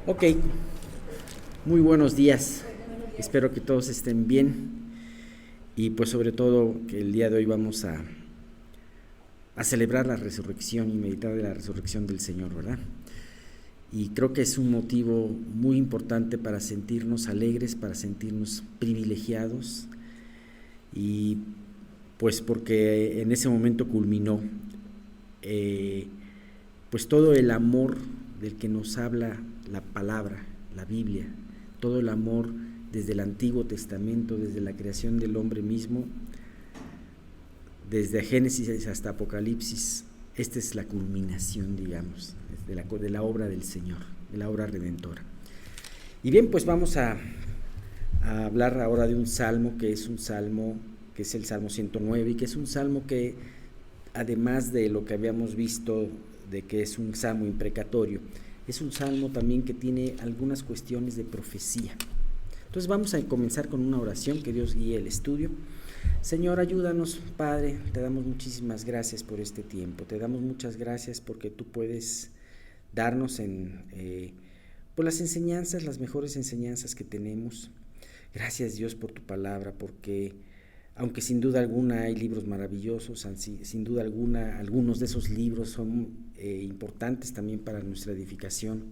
Ok, muy buenos días. Espero que todos estén bien y pues sobre todo que el día de hoy vamos a celebrar la resurrección y meditar de la resurrección del Señor, ¿verdad? Y creo que es un motivo muy importante para sentirnos alegres, para sentirnos privilegiados y pues porque en ese momento culminó pues todo el amor del que nos habla la palabra, la Biblia, todo el amor desde el Antiguo Testamento, desde la creación del hombre mismo, desde Génesis hasta Apocalipsis. Esta es la culminación, digamos, de la obra del Señor, de la obra redentora. Y bien, pues vamos a hablar ahora de un salmo que es el Salmo 109, y que es un salmo que, además de lo que habíamos visto, de que es un salmo imprecatorio, es un salmo también que tiene algunas cuestiones de profecía. Entonces vamos a comenzar con una oración, que Dios guíe el estudio. Señor, ayúdanos, Padre, te damos muchísimas gracias por este tiempo, te damos muchas gracias porque tú puedes darnos por las enseñanzas, las mejores enseñanzas que tenemos. Gracias, Dios, por tu palabra, porque aunque sin duda alguna hay libros maravillosos, sin duda alguna algunos de esos libros son importantes también para nuestra edificación,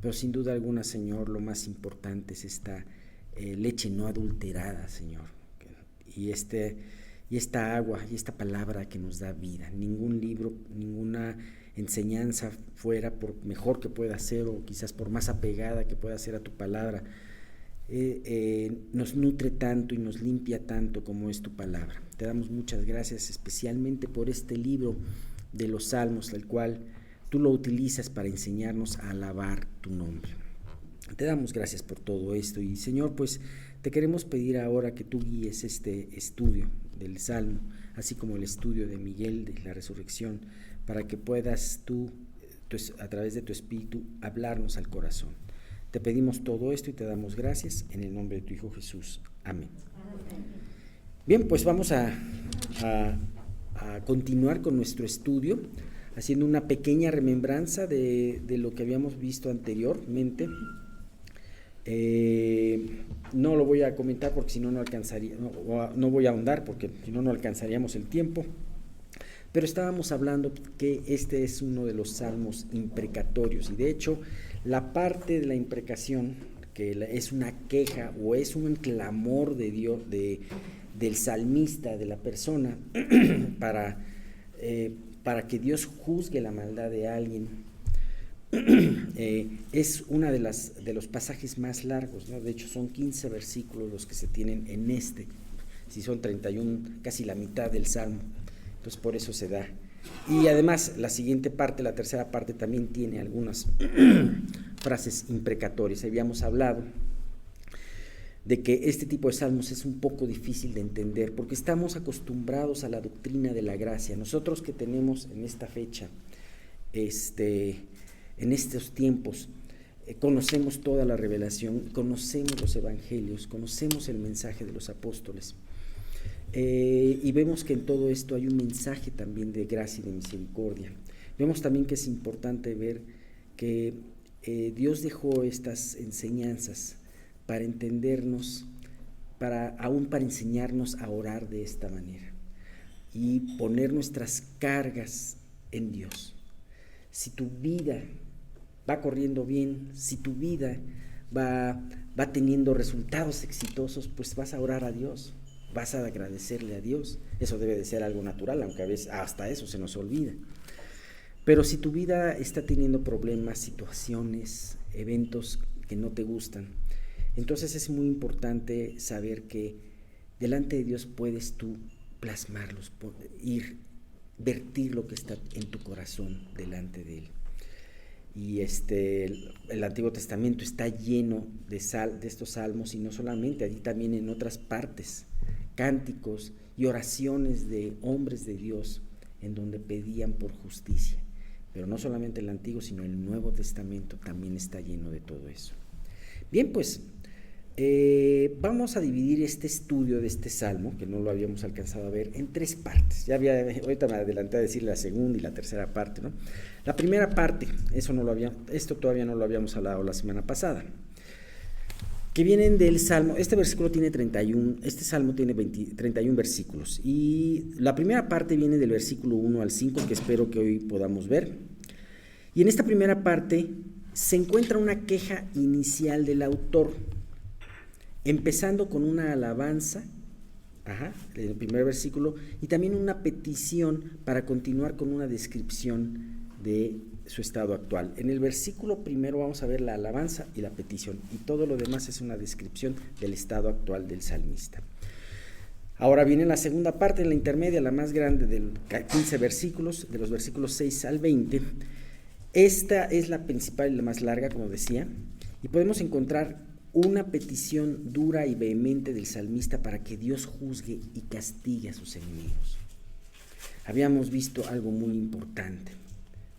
pero sin duda alguna, Señor, lo más importante es esta leche no adulterada, Señor, y esta agua y esta palabra que nos da vida. Ningún libro, ninguna enseñanza fuera, por mejor que pueda ser o quizás por más apegada que pueda ser a tu palabra, nos nutre tanto y nos limpia tanto como es tu palabra. Te damos muchas gracias especialmente por este libro de los Salmos, el cual tú lo utilizas para enseñarnos a alabar tu nombre. Te damos gracias por todo esto y, Señor, pues te queremos pedir ahora que tú guíes este estudio del Salmo, así como el estudio de Miguel de la resurrección, para que puedas tú, a través de tu Espíritu, hablarnos al corazón. Te pedimos todo esto y te damos gracias en el nombre de tu Hijo Jesús. Amén. Bien, pues vamos a continuar con nuestro estudio, haciendo una pequeña remembranza de lo que habíamos visto anteriormente. No lo voy a comentar porque si no, no alcanzaría, no voy a ahondar porque si no, no alcanzaríamos el tiempo. Pero estábamos hablando que este es uno de los salmos imprecatorios, y de hecho la parte de la imprecación, que es una queja o es un clamor de Dios, del salmista, de la persona, para que Dios juzgue la maldad de alguien, es una de los pasajes más largos, ¿no? De hecho son 15 versículos los que se tienen en si son 31, casi la mitad del salmo. Entonces por eso se da. Y además la siguiente parte, la tercera parte, también tiene algunas frases imprecatorias. Habíamos hablado de que este tipo de salmos es un poco difícil de entender porque estamos acostumbrados a la doctrina de la gracia. Nosotros que tenemos en esta fecha, en estos tiempos, conocemos toda la revelación, conocemos los evangelios, conocemos el mensaje de los apóstoles. Y vemos que en todo esto hay un mensaje también de gracia y de misericordia. Vemos también que es importante ver que Dios dejó estas enseñanzas para entendernos, aún para enseñarnos a orar de esta manera y poner nuestras cargas en Dios. Si tu vida va corriendo bien, si tu vida va teniendo resultados exitosos, pues vas a orar a Dios. Vas a agradecerle a Dios. Eso debe de ser algo natural, aunque a veces hasta eso se nos olvida. Pero si tu vida está teniendo problemas, situaciones, eventos que no te gustan, entonces es muy importante saber que delante de Dios puedes tú plasmarlos, vertir lo que está en tu corazón delante de Él. Y el Antiguo Testamento está lleno de estos salmos, y no solamente allí, también en otras partes, cánticos y oraciones de hombres de Dios en donde pedían por justicia. Pero no solamente el Antiguo, sino el Nuevo Testamento también está lleno de todo eso. Bien, pues Vamos a dividir este estudio de este salmo, que no lo habíamos alcanzado a ver, en 3 partes. Ahorita me adelanté a decir la segunda y la tercera parte, ¿no? La primera parte, esto todavía no lo habíamos hablado la semana pasada, que vienen del salmo. Este versículo tiene 31, este salmo tiene 31 versículos, y la primera parte viene del versículo 1 al 5, que espero que hoy podamos ver. Y en esta primera parte se encuentra una queja inicial del autor, empezando con una alabanza, en el primer versículo, y también una petición para continuar con una descripción de su estado actual. En el versículo primero vamos a ver la alabanza y la petición, y todo lo demás es una descripción del estado actual del salmista. Ahora viene la segunda parte, en la intermedia, la más grande, de 15 versículos, de los versículos 6 al 20. Esta es la principal y la más larga, como decía, y podemos encontrar una petición dura y vehemente del salmista para que Dios juzgue y castigue a sus enemigos. Habíamos visto algo muy importante.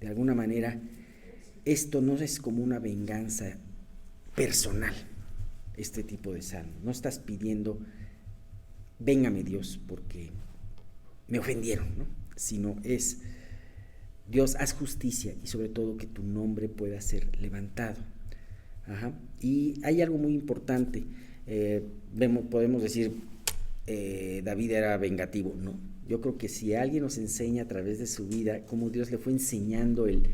De alguna manera, esto no es como una venganza personal, este tipo de salmo. No estás pidiendo, véngame Dios, porque me ofendieron, ¿no? Sino es, Dios, haz justicia y sobre todo que tu nombre pueda ser levantado. Y hay algo muy importante. Podemos decir, David era vengativo. No, yo creo que si alguien nos enseña a través de su vida cómo Dios le fue enseñando el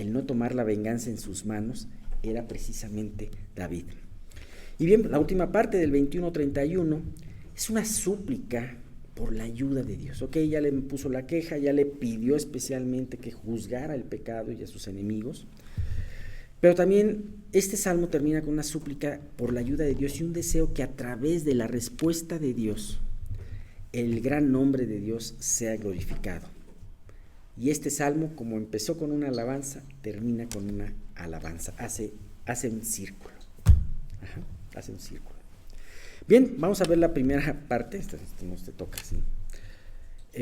no tomar la venganza en sus manos, era precisamente David. Y bien, la última parte del 21-31 es una súplica por la ayuda de Dios. Ya le puso la queja, ya le pidió especialmente que juzgara el pecado y a sus enemigos. Pero también este salmo termina con una súplica por la ayuda de Dios y un deseo que a través de la respuesta de Dios, el gran nombre de Dios sea glorificado. Y este salmo, como empezó con una alabanza, termina con una alabanza. Hace un círculo. Hace un círculo. Bien, vamos a ver la primera parte. Esto no te toca, ¿sí?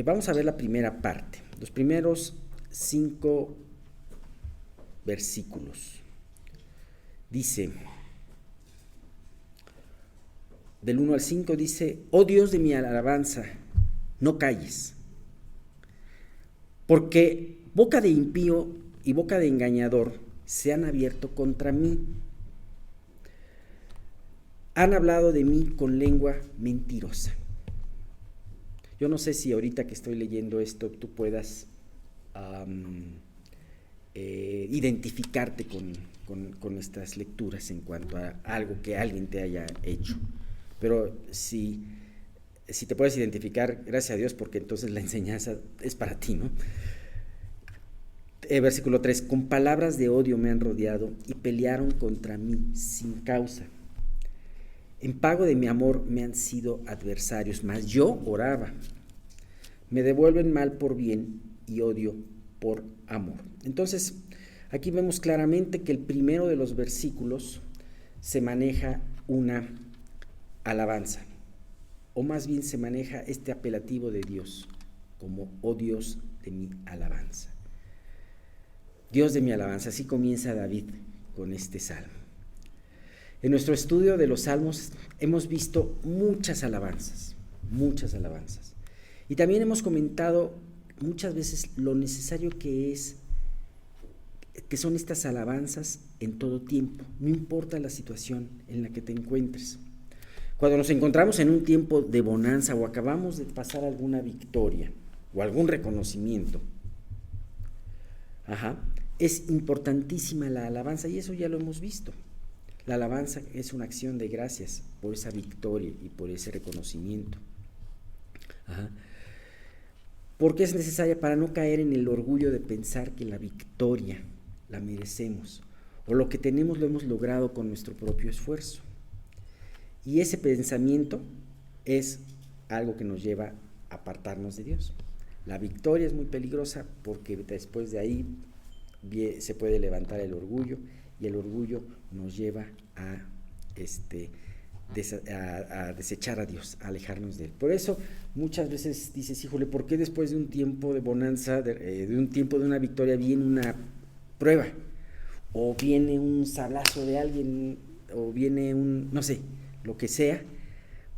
Vamos a ver la primera parte. Los primeros 5 versículos. Dice, del 1 al 5 dice: oh Dios de mi alabanza, no calles, porque boca de impío y boca de engañador se han abierto contra mí. Han hablado de mí con lengua mentirosa. Yo no sé si ahorita que estoy leyendo esto tú puedas identificarte con estas lecturas en cuanto a algo que alguien te haya hecho. Pero si te puedes identificar, gracias a Dios, porque entonces la enseñanza es para ti, ¿no? Versículo 3: con palabras de odio me han rodeado y pelearon contra mí sin causa. En pago de mi amor me han sido adversarios, mas yo oraba. Me devuelven mal por bien y odio por amor. Entonces, aquí vemos claramente que el primero de los versículos se maneja una alabanza, o más bien se maneja este apelativo de Dios como: oh Dios de mi alabanza. Dios de mi alabanza, así comienza David con este salmo. En nuestro estudio de los salmos hemos visto muchas alabanzas. Y también hemos comentado muchas veces lo necesario que son estas alabanzas en todo tiempo, no importa la situación en la que te encuentres. Cuando nos encontramos en un tiempo de bonanza o acabamos de pasar alguna victoria o algún reconocimiento, es importantísima la alabanza, y eso ya lo hemos visto. La alabanza es una acción de gracias por esa victoria y por ese reconocimiento. Porque es necesaria para no caer en el orgullo de pensar que la victoria la merecemos o lo que tenemos lo hemos logrado con nuestro propio esfuerzo. Y ese pensamiento es algo que nos lleva a apartarnos de Dios. La victoria es muy peligrosa porque después de ahí se puede levantar el orgullo, y el orgullo nos lleva a desechar a Dios, a alejarnos de Él. Por eso muchas veces dices: híjole, ¿por qué después de un tiempo de bonanza, de un tiempo de una victoria, viene una prueba? O viene un sablazo de alguien, o viene no sé, lo que sea,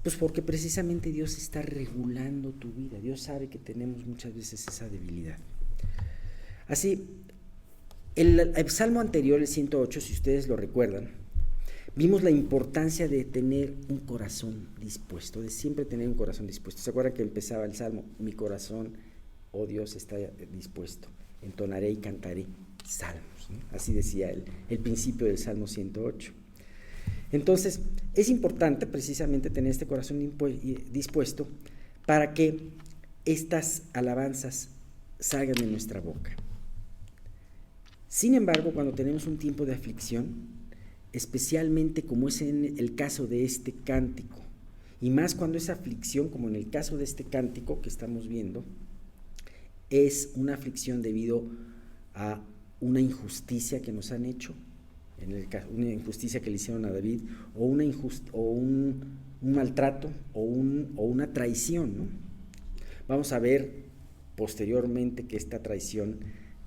pues porque precisamente Dios está regulando tu vida. Dios sabe que tenemos muchas veces esa debilidad. Así, el salmo anterior, el 108, si ustedes lo recuerdan, vimos la importancia de tener un corazón dispuesto, de siempre tener un corazón dispuesto. ¿Se acuerdan que empezaba el salmo? Mi corazón, oh Dios, está dispuesto. Entonaré y cantaré salmos, ¿no? Así decía el principio del Salmo 108. Entonces, es importante precisamente tener este corazón dispuesto para que estas alabanzas salgan de nuestra boca. Sin embargo, cuando tenemos un tiempo de aflicción, especialmente como es en el caso de este cántico, y más cuando esa aflicción, como en el caso de este cántico que estamos viendo, es una aflicción debido a una injusticia que nos han hecho, en el caso, una injusticia que le hicieron a David, o un maltrato, o una traición, ¿no? Vamos a ver posteriormente que esta traición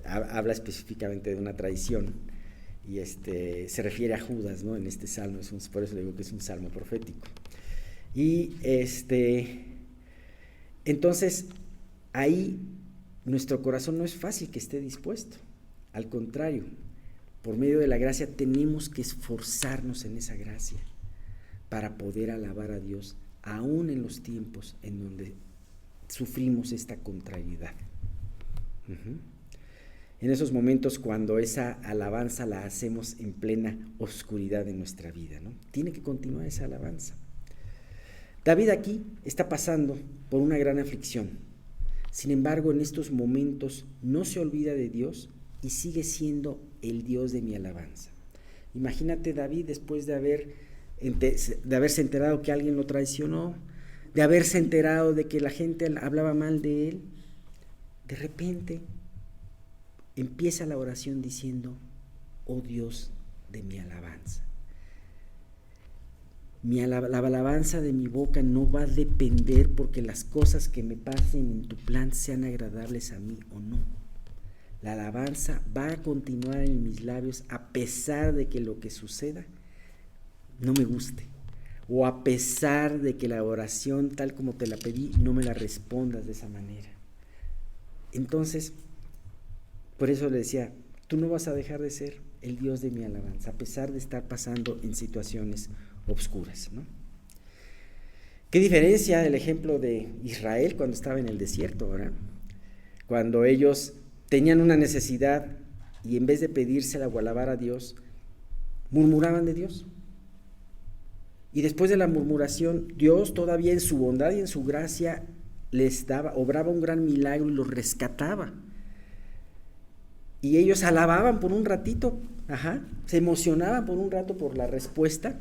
habla específicamente de una traición, y se refiere a Judas, ¿no? En este salmo, por eso le digo que es un salmo profético. Y entonces ahí nuestro corazón no es fácil que esté dispuesto, al contrario, por medio de la gracia tenemos que esforzarnos en esa gracia para poder alabar a Dios aún en los tiempos en donde sufrimos esta contrariedad. En esos momentos cuando esa alabanza la hacemos en plena oscuridad de nuestra vida, ¿no? Tiene que continuar esa alabanza. David aquí está pasando por una gran aflicción. Sin embargo, en estos momentos no se olvida de Dios y sigue siendo el Dios de mi alabanza. Imagínate David después de haberse enterado que alguien lo traicionó, de haberse enterado de que la gente hablaba mal de él. De repente empieza la oración diciendo, oh Dios de mi alabanza. La alabanza de mi boca no va a depender porque las cosas que me pasen en tu plan sean agradables a mí o no. La alabanza va a continuar en mis labios a pesar de que lo que suceda no me guste, o a pesar de que la oración tal como te la pedí no me la respondas de esa manera. Entonces, por eso le decía, tú no vas a dejar de ser el Dios de mi alabanza, a pesar de estar pasando en situaciones obscuras, ¿no? ¿Qué diferencia del ejemplo de Israel cuando estaba en el desierto, ¿verdad? Cuando ellos tenían una necesidad y en vez de pedírsela o alabar a Dios, murmuraban de Dios. Y después de la murmuración, Dios todavía en su bondad y en su gracia obraba un gran milagro y los rescataba. Y ellos alababan por un ratito, se emocionaban por un rato por la respuesta,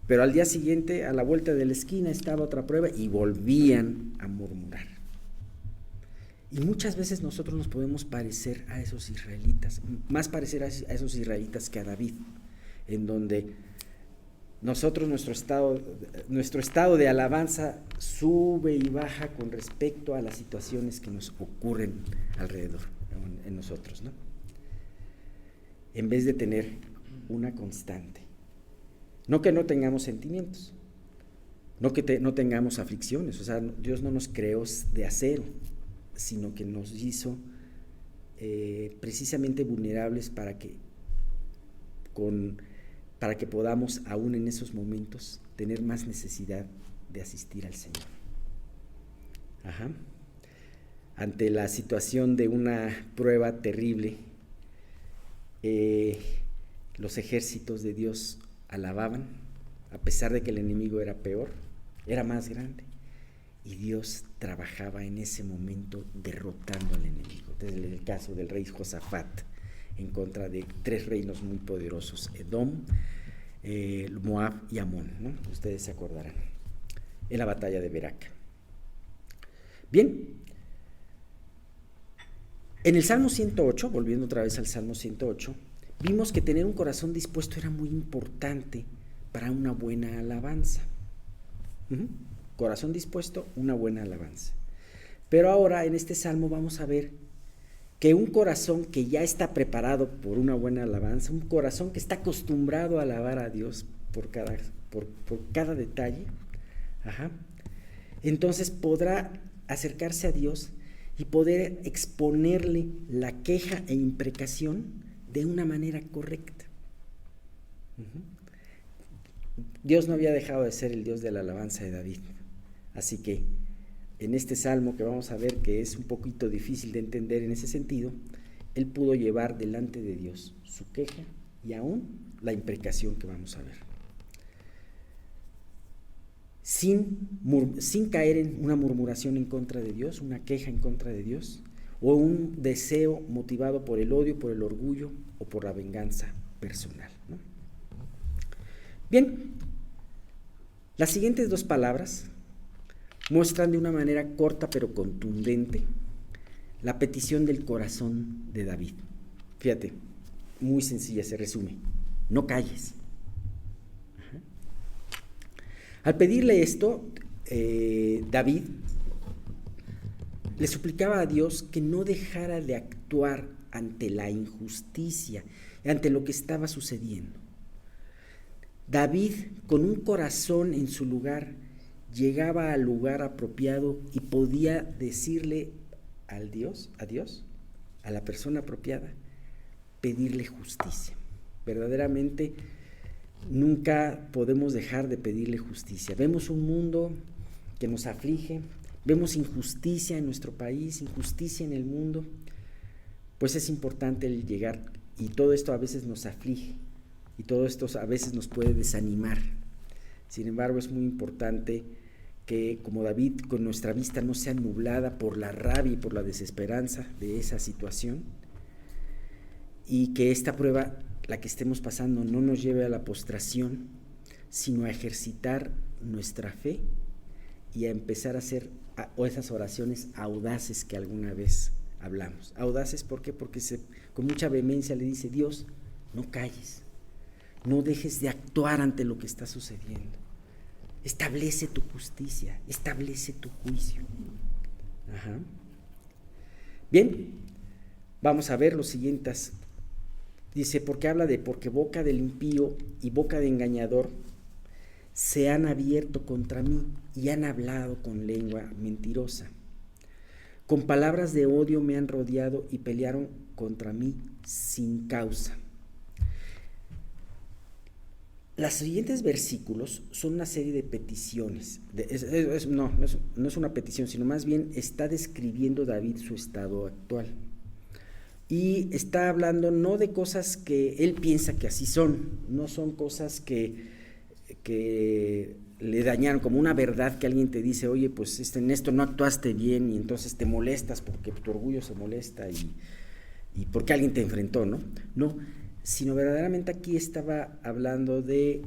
pero al día siguiente, a la vuelta de la esquina, estaba otra prueba y volvían a murmurar. Y muchas veces nosotros nos podemos parecer a esos israelitas, más parecer a esos israelitas que a David, en donde nosotros, nuestro estado de alabanza sube y baja con respecto a las situaciones que nos ocurren alrededor, en nosotros, ¿no? En vez de tener una constante. No que no tengamos sentimientos, no que no tengamos aflicciones, o sea, Dios no nos creó de acero, sino que nos hizo precisamente vulnerables para que podamos aún en esos momentos tener más necesidad de asistir al Señor. Ante la situación de una prueba terrible, los ejércitos de Dios alababan, a pesar de que el enemigo era peor, era más grande, y Dios trabajaba en ese momento derrotando al enemigo. Desde el caso del rey Josafat, en contra de 3 reinos muy poderosos, Edom, Moab y Amón, ¿no? Ustedes se acordarán, en la batalla de Beraca. Bien, en el Salmo 108, volviendo otra vez al Salmo 108, vimos que tener un corazón dispuesto era muy importante para una buena alabanza. Corazón dispuesto, una buena alabanza. Pero ahora en este Salmo vamos a ver que un corazón que ya está preparado por una buena alabanza, un corazón que está acostumbrado a alabar a Dios, por cada detalle, entonces podrá acercarse a Dios y poder exponerle la queja e imprecación de una manera correcta. Dios no había dejado de ser el Dios de la alabanza de David, así que en este salmo que vamos a ver, que es un poquito difícil de entender en ese sentido, él pudo llevar delante de Dios su queja y aún la imprecación que vamos a ver, sin caer en una murmuración en contra de Dios, una queja en contra de Dios, o un deseo motivado por el odio, por el orgullo o por la venganza personal, ¿no? Bien, las siguientes dos palabras muestran de una manera corta pero contundente la petición del corazón de David. Fíjate, muy sencilla, se resume: no calles. Al pedirle esto, David le suplicaba a Dios que no dejara de actuar ante la injusticia, ante lo que estaba sucediendo. David, con un corazón en su lugar, llegaba al lugar apropiado y podía decirle a Dios, a la persona apropiada, pedirle justicia. Verdaderamente, nunca podemos dejar de pedirle justicia. Vemos un mundo que nos aflige, vemos injusticia en nuestro país, injusticia en el mundo, pues es importante el llegar, y todo esto a veces nos aflige, y todo esto a veces nos puede desanimar. Sin embargo, es muy importante que, como David, con nuestra vista no sea nublada por la rabia y por la desesperanza de esa situación, y que esta prueba, la que estemos pasando, no nos lleve a la postración, sino a ejercitar nuestra fe y a empezar a hacer esas oraciones audaces que alguna vez hablamos. Audaces, ¿por qué? Porque con mucha vehemencia le dice: Dios, no calles, no dejes de actuar ante lo que está sucediendo. Establece tu justicia, establece tu juicio. Bien, vamos a ver los siguientes. Dice, porque boca del impío y boca de engañador se han abierto contra mí y han hablado con lengua mentirosa. Con palabras de odio me han rodeado y pelearon contra mí sin causa. Los siguientes versículos son una serie de peticiones. No es una petición, sino más bien está describiendo David su estado actual. Y está hablando no de cosas que él piensa que así son, no son cosas que le dañaron, como una verdad que alguien te dice: oye, pues en esto no actuaste bien, y entonces te molestas porque tu orgullo se molesta y porque alguien te enfrentó, ¿no? No, sino verdaderamente aquí estaba hablando de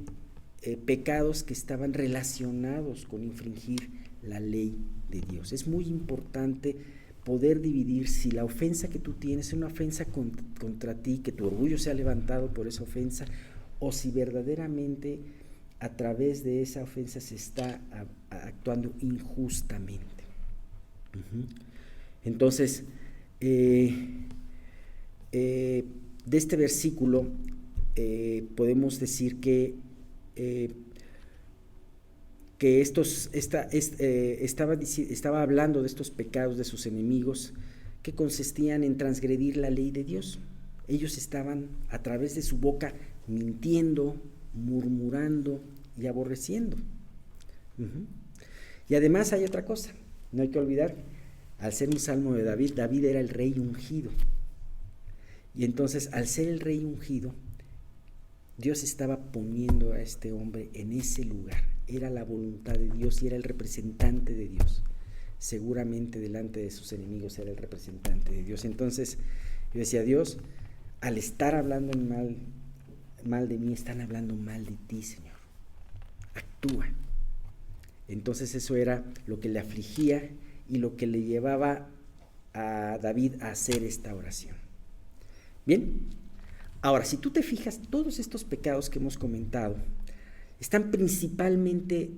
pecados que estaban relacionados con infringir la ley de Dios. Es muy importante poder dividir si la ofensa que tú tienes es una ofensa contra ti, que tu orgullo se ha levantado por esa ofensa, o si verdaderamente a través de esa ofensa se está actuando injustamente. Entonces, de este versículo podemos decir que estaba hablando de estos pecados de sus enemigos que consistían en transgredir la ley de Dios. Ellos estaban a través de su boca mintiendo, murmurando y aborreciendo. Y además hay otra cosa, no hay que olvidar, al ser un salmo de David, David era el rey ungido. Y entonces, al ser el rey ungido, Dios estaba poniendo a este hombre en ese lugar. Era la voluntad de Dios y era el representante de Dios. Seguramente delante de sus enemigos era el representante de Dios. Entonces yo decía: Dios, al estar hablando mal de mí, están hablando mal de ti, Señor. Actúa. Entonces eso era lo que le afligía y lo que le llevaba a David a hacer esta oración. Bien, ahora, si tú te fijas, todos estos pecados que hemos comentado están principalmente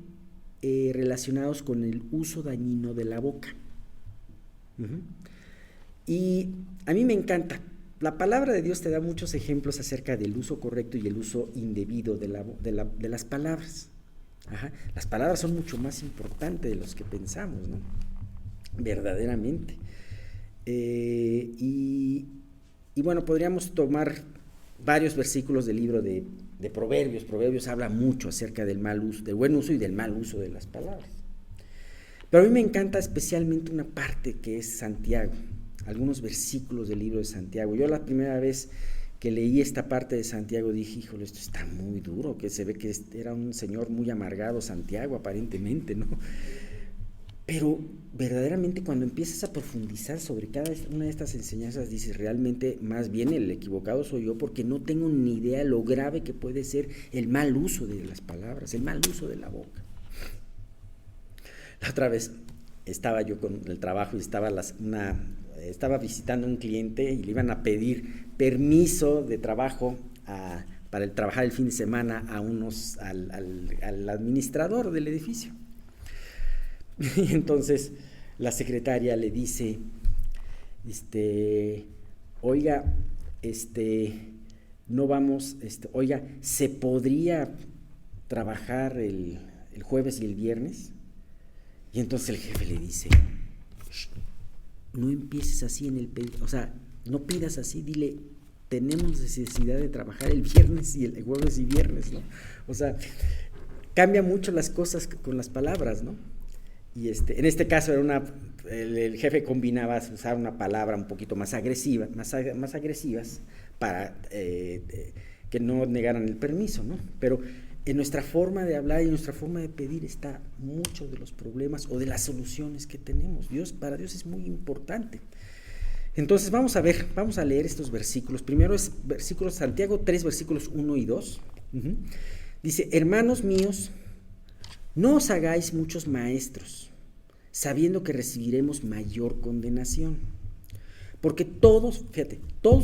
relacionados con el uso dañino de la boca. Y a mí me encanta la palabra de Dios te da muchos ejemplos acerca del uso correcto y el uso indebido de las palabras. Ajá. Las palabras son mucho más importantes de los que pensamos, ¿no? Verdaderamente. Y bueno, podríamos tomar varios versículos del libro de Proverbios. Proverbios habla mucho acerca del mal uso, del buen uso y del mal uso de las palabras. Pero a mí me encanta especialmente una parte que es Santiago, algunos versículos del libro de Santiago. Yo la primera vez que leí esta parte de Santiago dije, híjole, esto está muy duro, que se ve que era un señor muy amargado Santiago aparentemente, ¿no? Pero verdaderamente cuando empiezas a profundizar sobre cada una de estas enseñanzas, dices, realmente más bien el equivocado soy yo porque no tengo ni idea lo grave que puede ser el mal uso de las palabras, el mal uso de la boca. La otra vez estaba yo con el trabajo y estaba visitando a un cliente y le iban a pedir permiso de trabajo para trabajar el fin de semana al administrador del edificio. Y entonces la secretaria le dice, oiga, no vamos, oiga, ¿se podría trabajar el jueves y el viernes? Y entonces el jefe le dice, no empieces así en el pedido, o sea, no pidas así, dile, tenemos necesidad de trabajar el viernes y el jueves y viernes, ¿no? O sea, cambia mucho las cosas con las palabras, ¿no? Y en este caso era el jefe combinaba usar una palabra un poquito más agresiva, más agresivas para que no negaran el permiso, ¿no? Pero en nuestra forma de hablar y en nuestra forma de pedir está mucho de los problemas o de las soluciones que tenemos. Para Dios es muy importante. Entonces vamos a leer estos versículos. Primero es versículos Santiago 3, versículos 1 y 2. Dice, hermanos míos, no os hagáis muchos maestros, sabiendo que recibiremos mayor condenación. Porque todos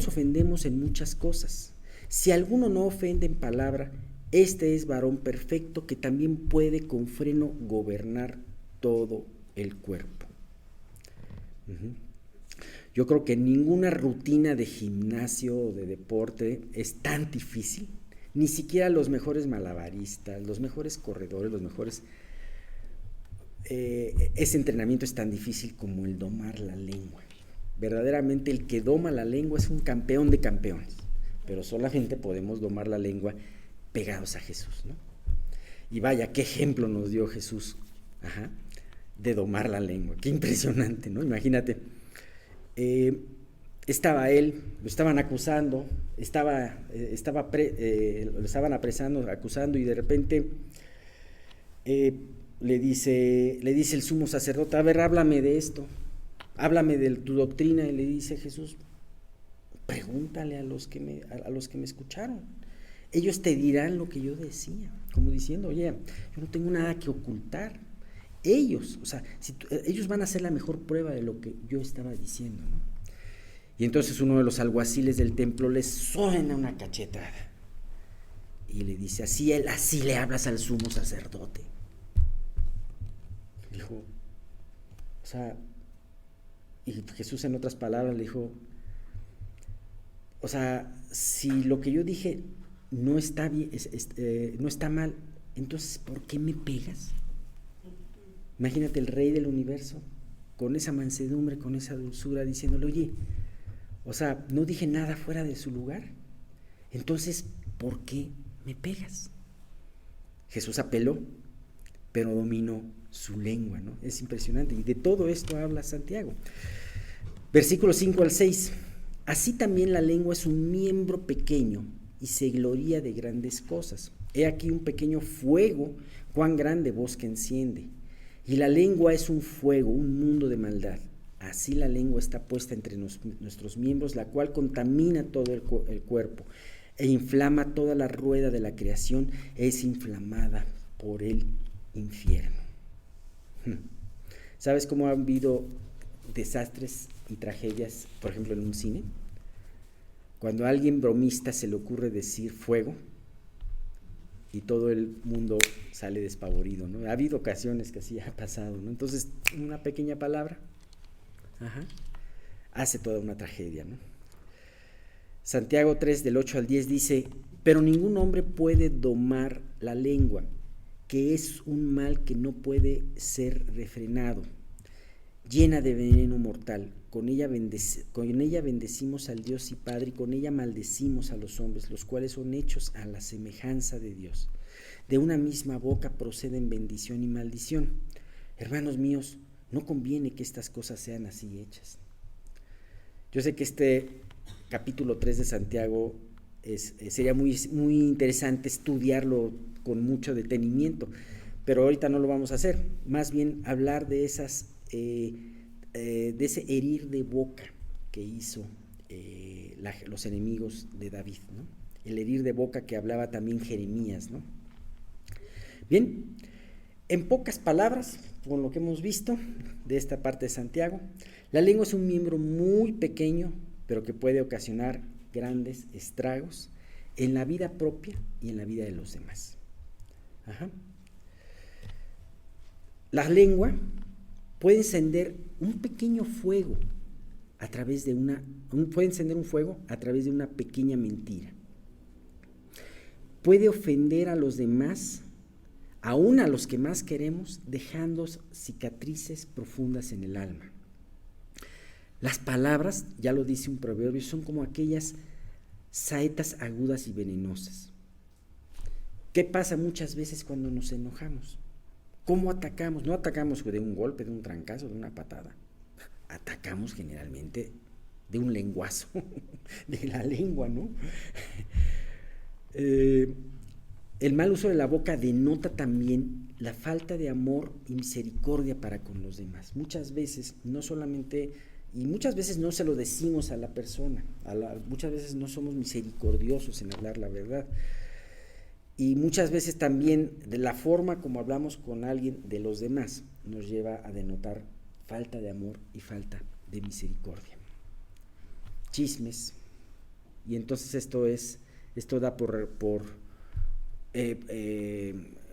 ofendemos en muchas cosas. Si alguno no ofende en palabra, este es varón perfecto que también puede con freno gobernar todo el cuerpo. Yo creo que ninguna rutina de gimnasio o de deporte es tan difícil, ni siquiera los mejores malabaristas, los mejores corredores, ese entrenamiento es tan difícil como el domar la lengua. Verdaderamente el que doma la lengua es un campeón de campeones, pero solamente podemos domar la lengua pegados a Jesús, ¿no? Y vaya, qué ejemplo nos dio Jesús, de domar la lengua, qué impresionante, ¿no? Imagínate, estaba él, lo estaban acusando, lo estaban apresando, acusando, y de repente le dice el sumo sacerdote, a ver, háblame de esto, háblame de tu doctrina, y le dice Jesús, pregúntale a los que me escucharon. Ellos te dirán lo que yo decía, como diciendo, oye, yo no tengo nada que ocultar. Ellos van a ser la mejor prueba de lo que yo estaba diciendo, ¿no? Y entonces uno de los alguaciles del templo les suena una cachetada y le dice, así le hablas al sumo sacerdote. Dijo, y Jesús en otras palabras le dijo, si lo que yo dije no está bien, no está mal, entonces ¿por qué me pegas? Imagínate el rey del universo con esa mansedumbre, con esa dulzura, diciéndole, oye, no dije nada fuera de su lugar, entonces ¿por qué me pegas? Jesús apeló, pero dominó su lengua, ¿no? Es impresionante, y de todo esto habla Santiago. Versículos 5 al 6, así también la lengua es un miembro pequeño y se gloría de grandes cosas. He aquí un pequeño fuego, cuán grande bosque enciende. Y la lengua es un fuego, un mundo de maldad. Así la lengua está puesta entre nuestros miembros, la cual contamina todo el cuerpo e inflama toda la rueda de la creación, es inflamada por el infierno. ¿Sabes cómo han habido desastres y tragedias, por ejemplo, en un cine? Cuando a alguien bromista se le ocurre decir fuego y todo el mundo sale despavorido, ¿no? Ha habido ocasiones que así ha pasado, ¿no? Entonces, una pequeña palabra hace toda una tragedia, ¿no? Santiago 3 del 8 al 10 dice, pero ningún hombre puede domar la lengua, que es un mal que no puede ser refrenado, llena de veneno mortal. Con ella bendecimos al Dios y Padre, y con ella maldecimos a los hombres, los cuales son hechos a la semejanza de Dios. De una misma boca proceden bendición y maldición. Hermanos míos, no conviene que estas cosas sean así hechas. Yo sé que este capítulo 3 de Santiago sería muy interesante estudiarlo con mucho detenimiento, pero ahorita no lo vamos a hacer. Más bien hablar de de ese herir de boca que hizo los enemigos de David, ¿no? El herir de boca que hablaba también Jeremías, ¿no? Bien, en pocas palabras, con lo que hemos visto de esta parte de Santiago, la lengua es un miembro muy pequeño, pero que puede ocasionar grandes estragos en la vida propia y en la vida de los demás. Ajá. La lengua puede encender un pequeño fuego a través de puede encender un fuego a través de una pequeña mentira. Puede ofender a los demás, aún a los que más queremos, dejando cicatrices profundas en el alma. Las palabras, ya lo dice un proverbio, son como aquellas saetas agudas y venenosas. ¿Qué pasa muchas veces cuando nos enojamos? ¿Cómo atacamos? No atacamos de un golpe, de un trancazo, de una patada. Atacamos generalmente de un lenguazo, de la lengua, ¿no? El mal uso de la boca denota también la falta de amor y misericordia para con los demás. Muchas veces no se lo decimos a la persona, muchas veces no somos misericordiosos en hablar la verdad. Y muchas veces también de la forma como hablamos con alguien de los demás nos lleva a denotar falta de amor y falta de misericordia. Chismes. Y entonces esto da por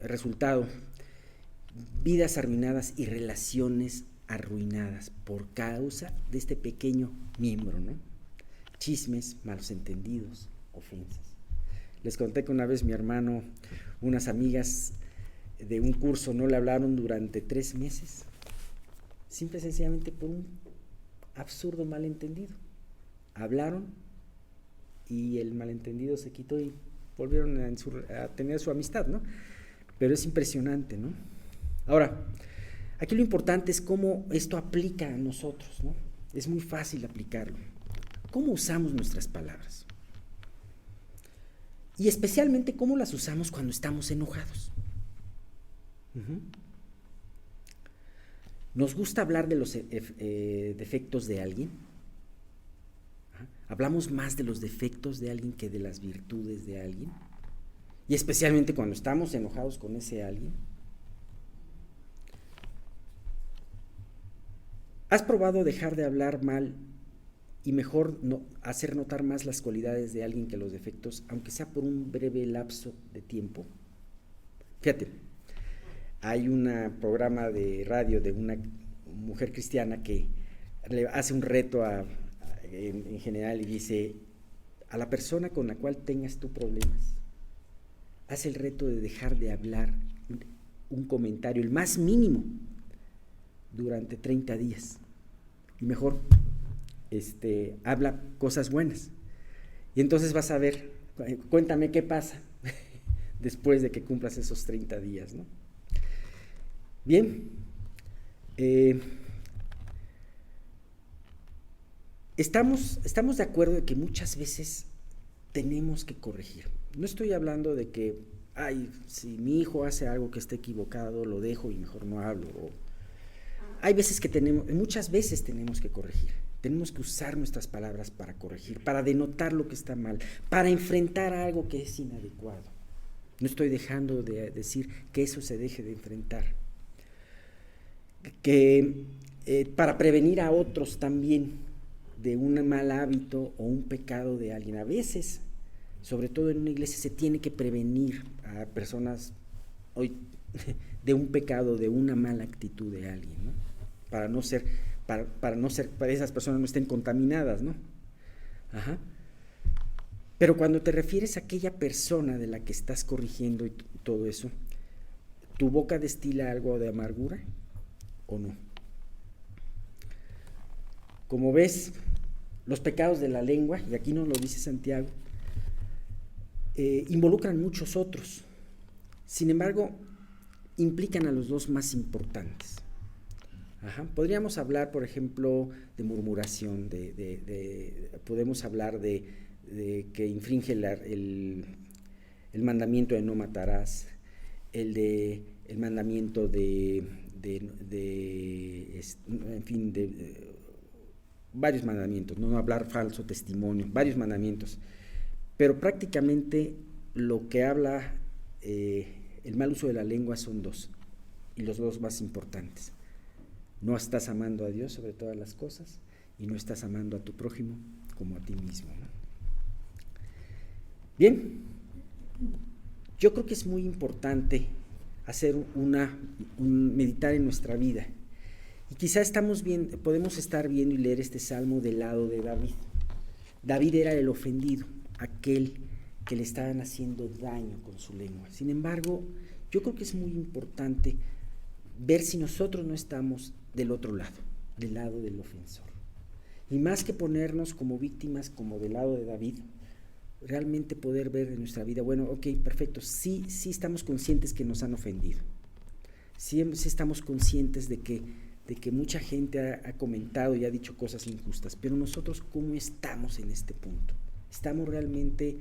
resultado vidas arruinadas y relaciones arruinadas por causa de este pequeño miembro, ¿no? Chismes, malos entendidos, ofensas. Les conté que una vez mi hermano, unas amigas de un curso no le hablaron durante 3 meses, simple y sencillamente por un absurdo malentendido. Hablaron y el malentendido se quitó y volvieron a tener su amistad, ¿no? Pero es impresionante, ¿no? Ahora, aquí lo importante es cómo esto aplica a nosotros, ¿no? Es muy fácil aplicarlo. ¿Cómo usamos nuestras palabras? Y especialmente cómo las usamos cuando estamos enojados. ¿Nos gusta hablar de los defectos de alguien? ¿Hablamos más de los defectos de alguien que de las virtudes de alguien? Y especialmente cuando estamos enojados con ese alguien. ¿Has probado dejar de hablar mal y mejor hacer notar más las cualidades de alguien que los defectos, aunque sea por un breve lapso de tiempo? Fíjate, hay un programa de radio de una mujer cristiana que le hace un reto en general y dice, a la persona con la cual tengas tú problemas, haz el reto de dejar de hablar un comentario, el más mínimo, durante 30 días. Y mejor habla cosas buenas. Y entonces vas a ver, cuéntame qué pasa después de que cumplas esos 30 días, ¿no? Bien, estamos de acuerdo de que muchas veces tenemos que corregir. No estoy hablando de que, si mi hijo hace algo que esté equivocado, lo dejo y mejor no hablo. Hay veces muchas veces tenemos que corregir. Tenemos que usar nuestras palabras para corregir, para denotar lo que está mal, para enfrentar algo que es inadecuado. No estoy dejando de decir que eso se deje de enfrentar. Para prevenir a otros también de un mal hábito o un pecado de alguien. A veces, sobre todo en una iglesia, se tiene que prevenir a personas hoy de un pecado, de una mala actitud de alguien, ¿no? Para esas personas no estén contaminadas, ¿no? Pero cuando te refieres a aquella persona de la que estás corrigiendo y todo eso, ¿tu boca destila algo de amargura o no? Como ves, los pecados de la lengua, y aquí nos lo dice Santiago, involucran muchos otros. Sin embargo, implican a los dos más importantes. Podríamos hablar, por ejemplo, de murmuración, podemos hablar de que infringe el mandamiento de no matarás, el mandamiento varios mandamientos, no hablar falso testimonio, varios mandamientos. Pero prácticamente lo que habla el mal uso de la lengua son dos, y los dos más importantes. No estás amando a Dios sobre todas las cosas y no estás amando a tu prójimo como a ti mismo, ¿no? Bien, yo creo que es muy importante hacer meditar en nuestra vida. Y quizá podemos estar viendo y leer este salmo del lado de David. David era el ofendido, aquel que le estaban haciendo daño con su lengua. Sin embargo, yo creo que es muy importante ver si nosotros no estamos del otro lado, del lado del ofensor. Y más que ponernos como víctimas, como del lado de David, realmente poder ver en nuestra vida, bueno, ok, perfecto, sí estamos conscientes que nos han ofendido. Sí estamos conscientes de que mucha gente ha comentado y ha dicho cosas injustas, pero nosotros, ¿cómo estamos en este punto? ¿Estamos realmente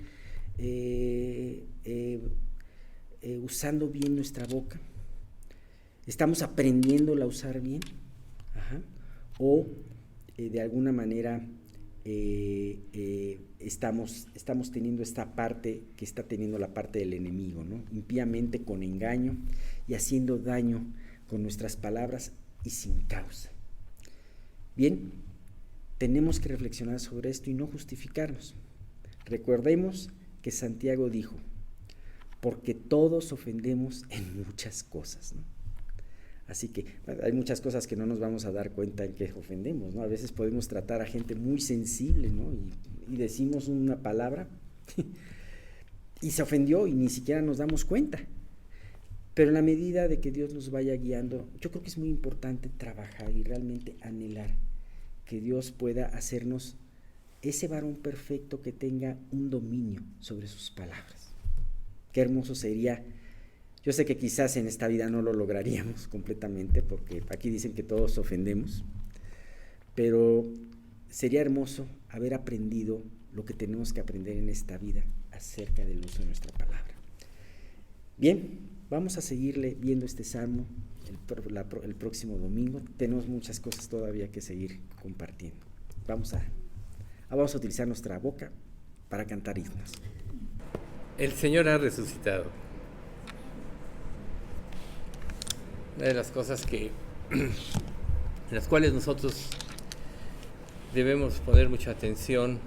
usando bien nuestra boca? ¿Estamos aprendiéndola a usar bien? ¿O de alguna manera estamos teniendo esta parte que está teniendo la parte del enemigo, ¿no? Impíamente, con engaño y haciendo daño con nuestras palabras y sin causa? Bien, tenemos que reflexionar sobre esto y no justificarnos. Recordemos que Santiago dijo, porque todos ofendemos en muchas cosas, ¿no? Así que hay muchas cosas que no nos vamos a dar cuenta en que ofendemos, ¿no? A veces podemos tratar a gente muy sensible, ¿no? Y decimos una palabra y se ofendió y ni siquiera nos damos cuenta. Pero en la medida de que Dios nos vaya guiando, yo creo que es muy importante trabajar y realmente anhelar que Dios pueda hacernos ese varón perfecto que tenga un dominio sobre sus palabras. Qué hermoso sería. Yo sé que quizás en esta vida no lo lograríamos completamente, porque aquí dicen que todos ofendemos, pero sería hermoso haber aprendido lo que tenemos que aprender en esta vida acerca del uso de nuestra palabra. Bien, vamos a seguirle viendo este salmo el próximo domingo. Tenemos muchas cosas todavía que seguir compartiendo. Vamos a utilizar nuestra boca para cantar himnos. El Señor ha resucitado. Una de las cosas en las cuales nosotros debemos poner mucha atención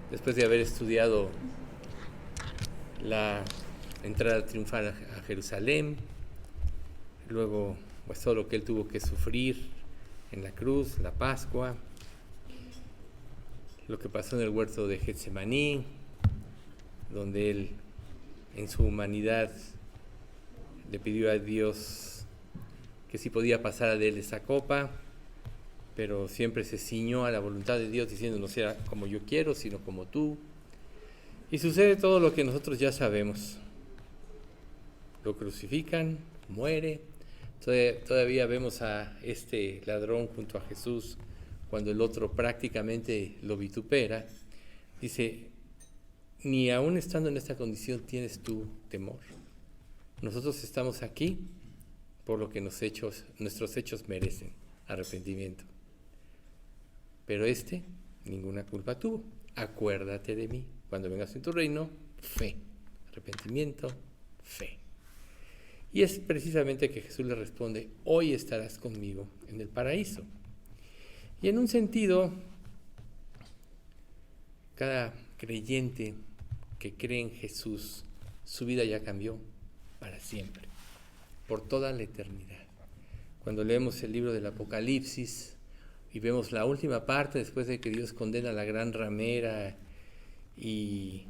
después de haber estudiado la entrada triunfal a Jerusalén, luego pues todo lo que Él tuvo que sufrir en la cruz, la Pascua, lo que pasó en el huerto de Getsemaní, donde Él en su humanidad le pidió a Dios que si podía pasar de Él esa copa, pero siempre se ciñó a la voluntad de Dios diciendo no sea como yo quiero, sino como tú. Y sucede todo lo que nosotros ya sabemos. Lo crucifican, muere. Todavía vemos a este ladrón junto a Jesús cuando el otro prácticamente lo vitupera. Dice, ni aún estando en esta condición tienes tú temor. Nosotros estamos aquí por lo que nuestros hechos merecen, arrepentimiento. Pero ninguna culpa tuvo. Acuérdate de mí. Cuando vengas en tu reino, fe. Arrepentimiento, fe. Y es precisamente que Jesús le responde, hoy estarás conmigo en el paraíso. Y en un sentido, cada creyente que cree en Jesús, su vida ya cambió para siempre, por toda la eternidad. Cuando leemos el libro del Apocalipsis y vemos la última parte después de que Dios condena a la gran ramera y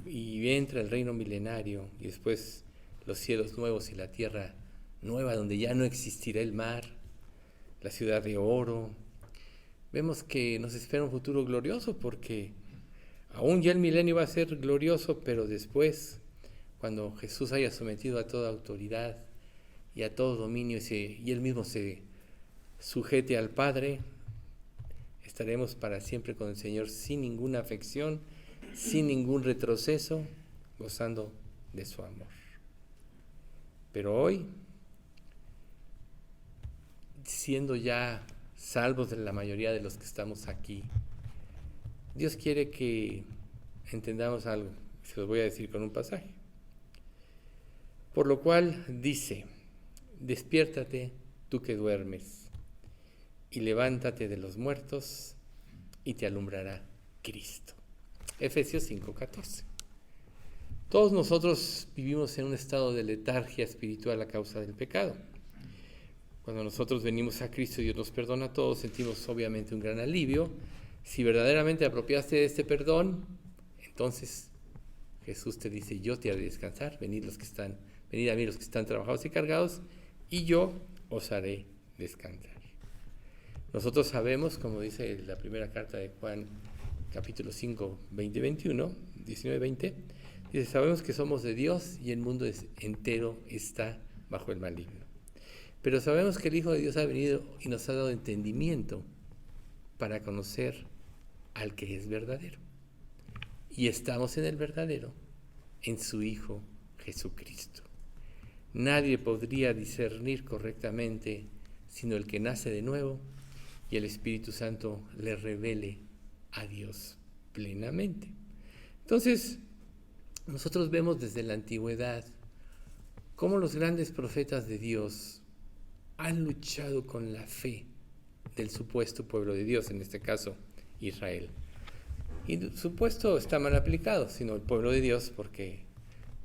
entra el reino milenario y después los cielos nuevos y la tierra nueva donde ya no existirá el mar, la ciudad de oro. Vemos que nos espera un futuro glorioso porque aún ya el milenio va a ser glorioso, pero después, cuando Jesús haya sometido a toda autoridad y a todo dominio y Él mismo se sujete al Padre, estaremos para siempre con el Señor sin ninguna afección, sin ningún retroceso, gozando de su amor. Pero hoy, siendo ya salvos de la mayoría de los que estamos aquí, Dios quiere que entendamos algo, se los voy a decir con un pasaje. Por lo cual dice: despiértate tú que duermes, y levántate de los muertos, y te alumbrará Cristo. Efesios 5:14. Todos nosotros vivimos en un estado de letargia espiritual a causa del pecado. Cuando nosotros venimos a Cristo y Dios nos perdona a todos, sentimos obviamente un gran alivio. Si verdaderamente apropiaste de este perdón, entonces Jesús te dice: yo te haré descansar, venid a mí los que están trabajados y cargados, y yo os haré descansar. Nosotros sabemos, como dice la primera carta de Juan, capítulo 5, 20-21, 19-20, dice: sabemos que somos de Dios y el mundo entero está bajo el maligno. Pero sabemos que el Hijo de Dios ha venido y nos ha dado entendimiento para conocer al que es verdadero. Y estamos en el verdadero, en su Hijo Jesucristo. Nadie podría discernir correctamente sino el que nace de nuevo y el Espíritu Santo le revele a Dios plenamente. Entonces, nosotros vemos desde la antigüedad cómo los grandes profetas de Dios han luchado con la fe del supuesto pueblo de Dios, en este caso Israel. Y supuesto está mal aplicado, sino el pueblo de Dios, porque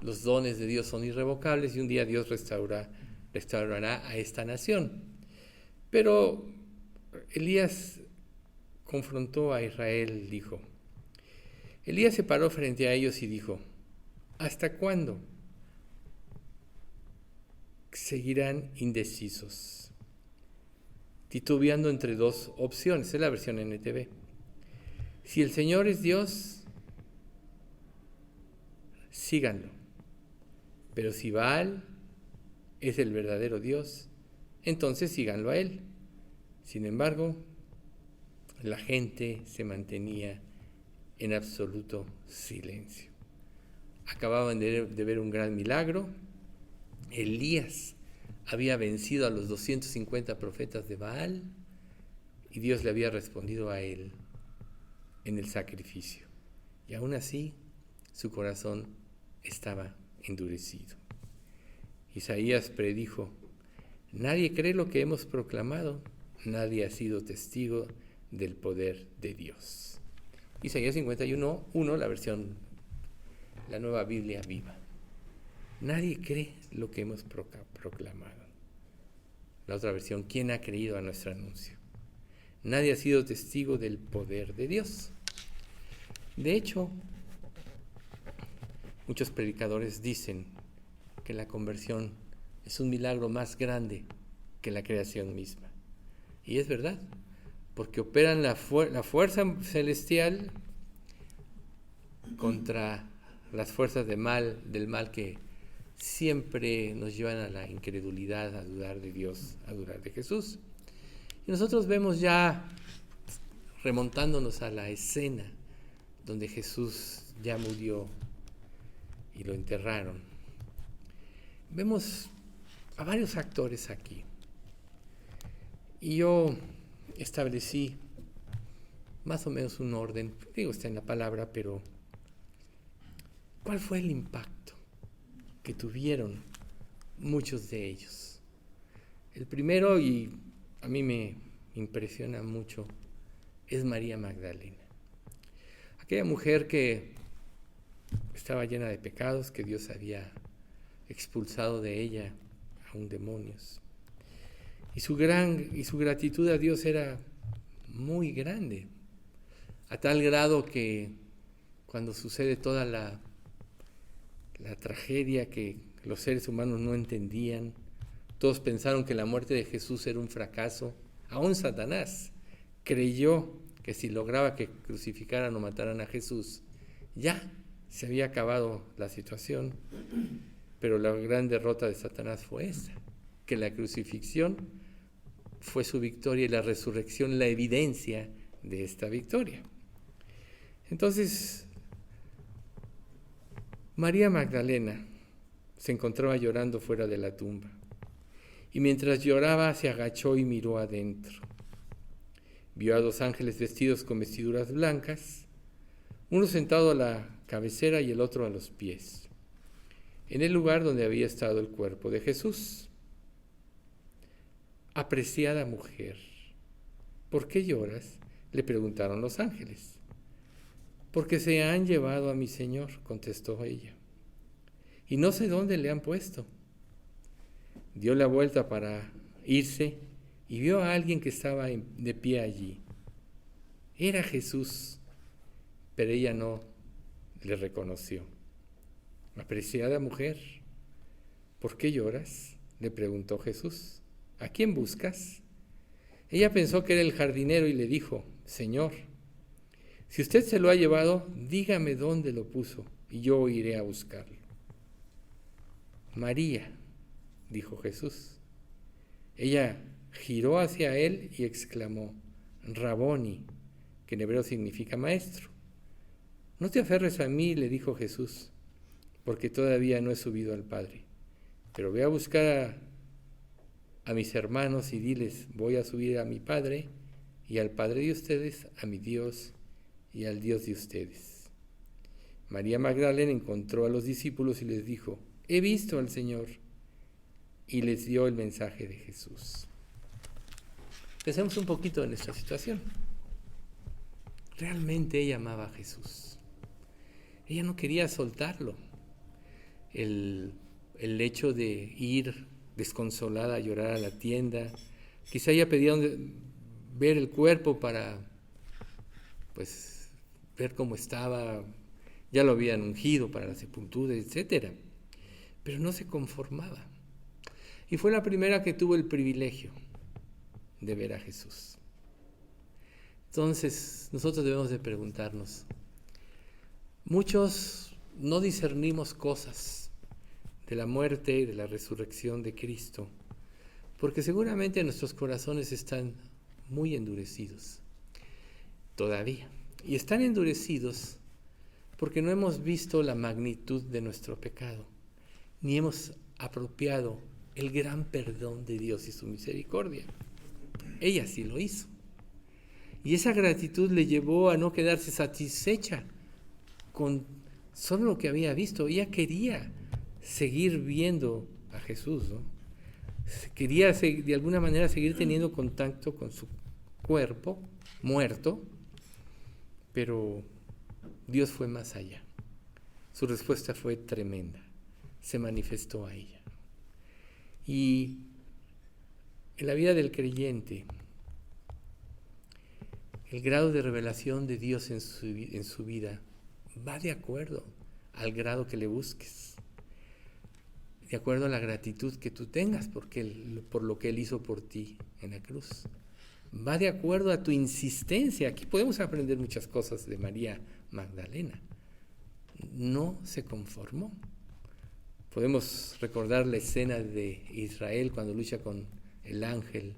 los dones de Dios son irrevocables y un día Dios restaurará a esta nación. Pero Elías confrontó a Israel, dijo. Elías se paró frente a ellos y dijo: ¿hasta cuándo seguirán indecisos, titubeando entre dos opciones? Es la versión NTV. Si el Señor es Dios, síganlo. Pero si Baal es el verdadero Dios, entonces síganlo a él. Sin embargo, la gente se mantenía en absoluto silencio. Acababan de ver un gran milagro. Elías había vencido a los 250 profetas de Baal y Dios le había respondido a él en el sacrificio. Y aún así, su corazón estaba endurecido. Isaías predijo: nadie cree lo que hemos proclamado, nadie ha sido testigo del poder de Dios. Isaías 51:1, la Nueva Biblia Viva. Nadie cree lo que hemos proclamado. La otra versión: ¿quién ha creído a nuestro anuncio? Nadie ha sido testigo del poder de Dios. De hecho, muchos predicadores dicen que la conversión es un milagro más grande que la creación misma. Y es verdad, porque operan la fuerza celestial contra las fuerzas del mal que siempre nos llevan a la incredulidad, a dudar de Dios, a dudar de Jesús. Y nosotros vemos ya, remontándonos a la escena donde Jesús ya murió y lo enterraron, vemos a varios actores aquí. Y yo establecí más o menos un orden, está en la palabra, pero ¿cuál fue el impacto que tuvieron muchos de ellos? El primero, y a mí me impresiona mucho, es María Magdalena. Aquella mujer que estaba llena de pecados, que Dios había expulsado de ella aún demonios. Y su gratitud a Dios era muy grande, a tal grado que cuando sucede toda la tragedia que los seres humanos no entendían. Todos pensaron que la muerte de Jesús era un fracaso. Aún Satanás creyó que si lograba que crucificaran o mataran a Jesús, ya se había acabado la situación. Pero la gran derrota de Satanás fue esa, que la crucifixión fue su victoria y la resurrección la evidencia de esta victoria. Entonces, María Magdalena se encontraba llorando fuera de la tumba, y mientras lloraba se agachó y miró adentro. Vio a 2 ángeles vestidos con vestiduras blancas, uno sentado a la cabecera y el otro a los pies, en el lugar donde había estado el cuerpo de Jesús. Apreciada mujer, ¿por qué lloras?, le preguntaron los ángeles. Porque se han llevado a mi Señor, contestó ella, y no sé dónde le han puesto. Dio la vuelta para irse y vio a alguien que estaba de pie allí. Era Jesús, pero ella no le reconoció. Apreciada mujer, ¿por qué lloras?, le preguntó Jesús. ¿A quién buscas? Ella pensó que era el jardinero y le dijo, Señor, si usted se lo ha llevado, dígame dónde lo puso y yo iré a buscarlo. María, dijo Jesús. Ella giró hacia él y exclamó, Raboni, que en hebreo significa maestro. No te aferres a mí, le dijo Jesús, porque todavía no he subido al Padre, pero ve a buscar a mis hermanos y diles, voy a subir a mi Padre y al Padre de ustedes, a mi Dios y al Dios de ustedes. María Magdalena encontró a los discípulos y les dijo, he visto al Señor, y les dio el mensaje de Jesús. Pensemos un poquito en esta situación. Realmente ella amaba a Jesús. Ella no quería soltarlo. El hecho de ir desconsolada a llorar a la tienda, quizá ella pedía ver el cuerpo para ver cómo estaba, ya lo habían ungido para la sepultura, etc. Pero no se conformaba. Y fue la primera que tuvo el privilegio de ver a Jesús. Entonces, nosotros debemos de preguntarnos, muchos no discernimos cosas de la muerte y de la resurrección de Cristo, porque seguramente nuestros corazones están muy endurecidos todavía. Y están endurecidos porque no hemos visto la magnitud de nuestro pecado, ni hemos apropiado el gran perdón de Dios y su misericordia. Ella sí lo hizo. Y esa gratitud le llevó a no quedarse satisfecha con solo lo que había visto. Ella quería seguir viendo a Jesús, ¿no? Quería de alguna manera seguir teniendo contacto con su cuerpo muerto, pero Dios fue más allá. Su respuesta fue tremenda. Se manifestó a ella. Y en la vida del creyente, el grado de revelación de Dios en su vida va de acuerdo al grado que le busques, de acuerdo a la gratitud que tú tengas por lo que Él hizo por ti en la cruz. Va de acuerdo a tu insistencia. Aquí podemos aprender muchas cosas de María Magdalena. No se conformó. Podemos recordar la escena de Israel cuando lucha con el ángel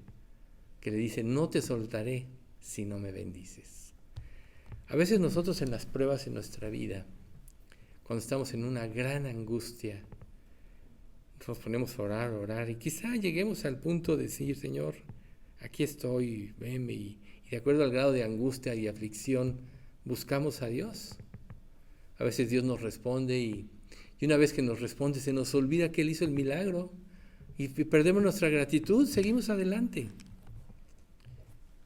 que le dice, no te soltaré si no me bendices. A veces nosotros en las pruebas en nuestra vida, cuando estamos en una gran angustia, nos ponemos a orar, y quizá lleguemos al punto de decir, Señor, aquí estoy, venme, y de acuerdo al grado de angustia y aflicción, buscamos a Dios. A veces Dios nos responde y una vez que nos responde se nos olvida que Él hizo el milagro y perdemos nuestra gratitud, seguimos adelante.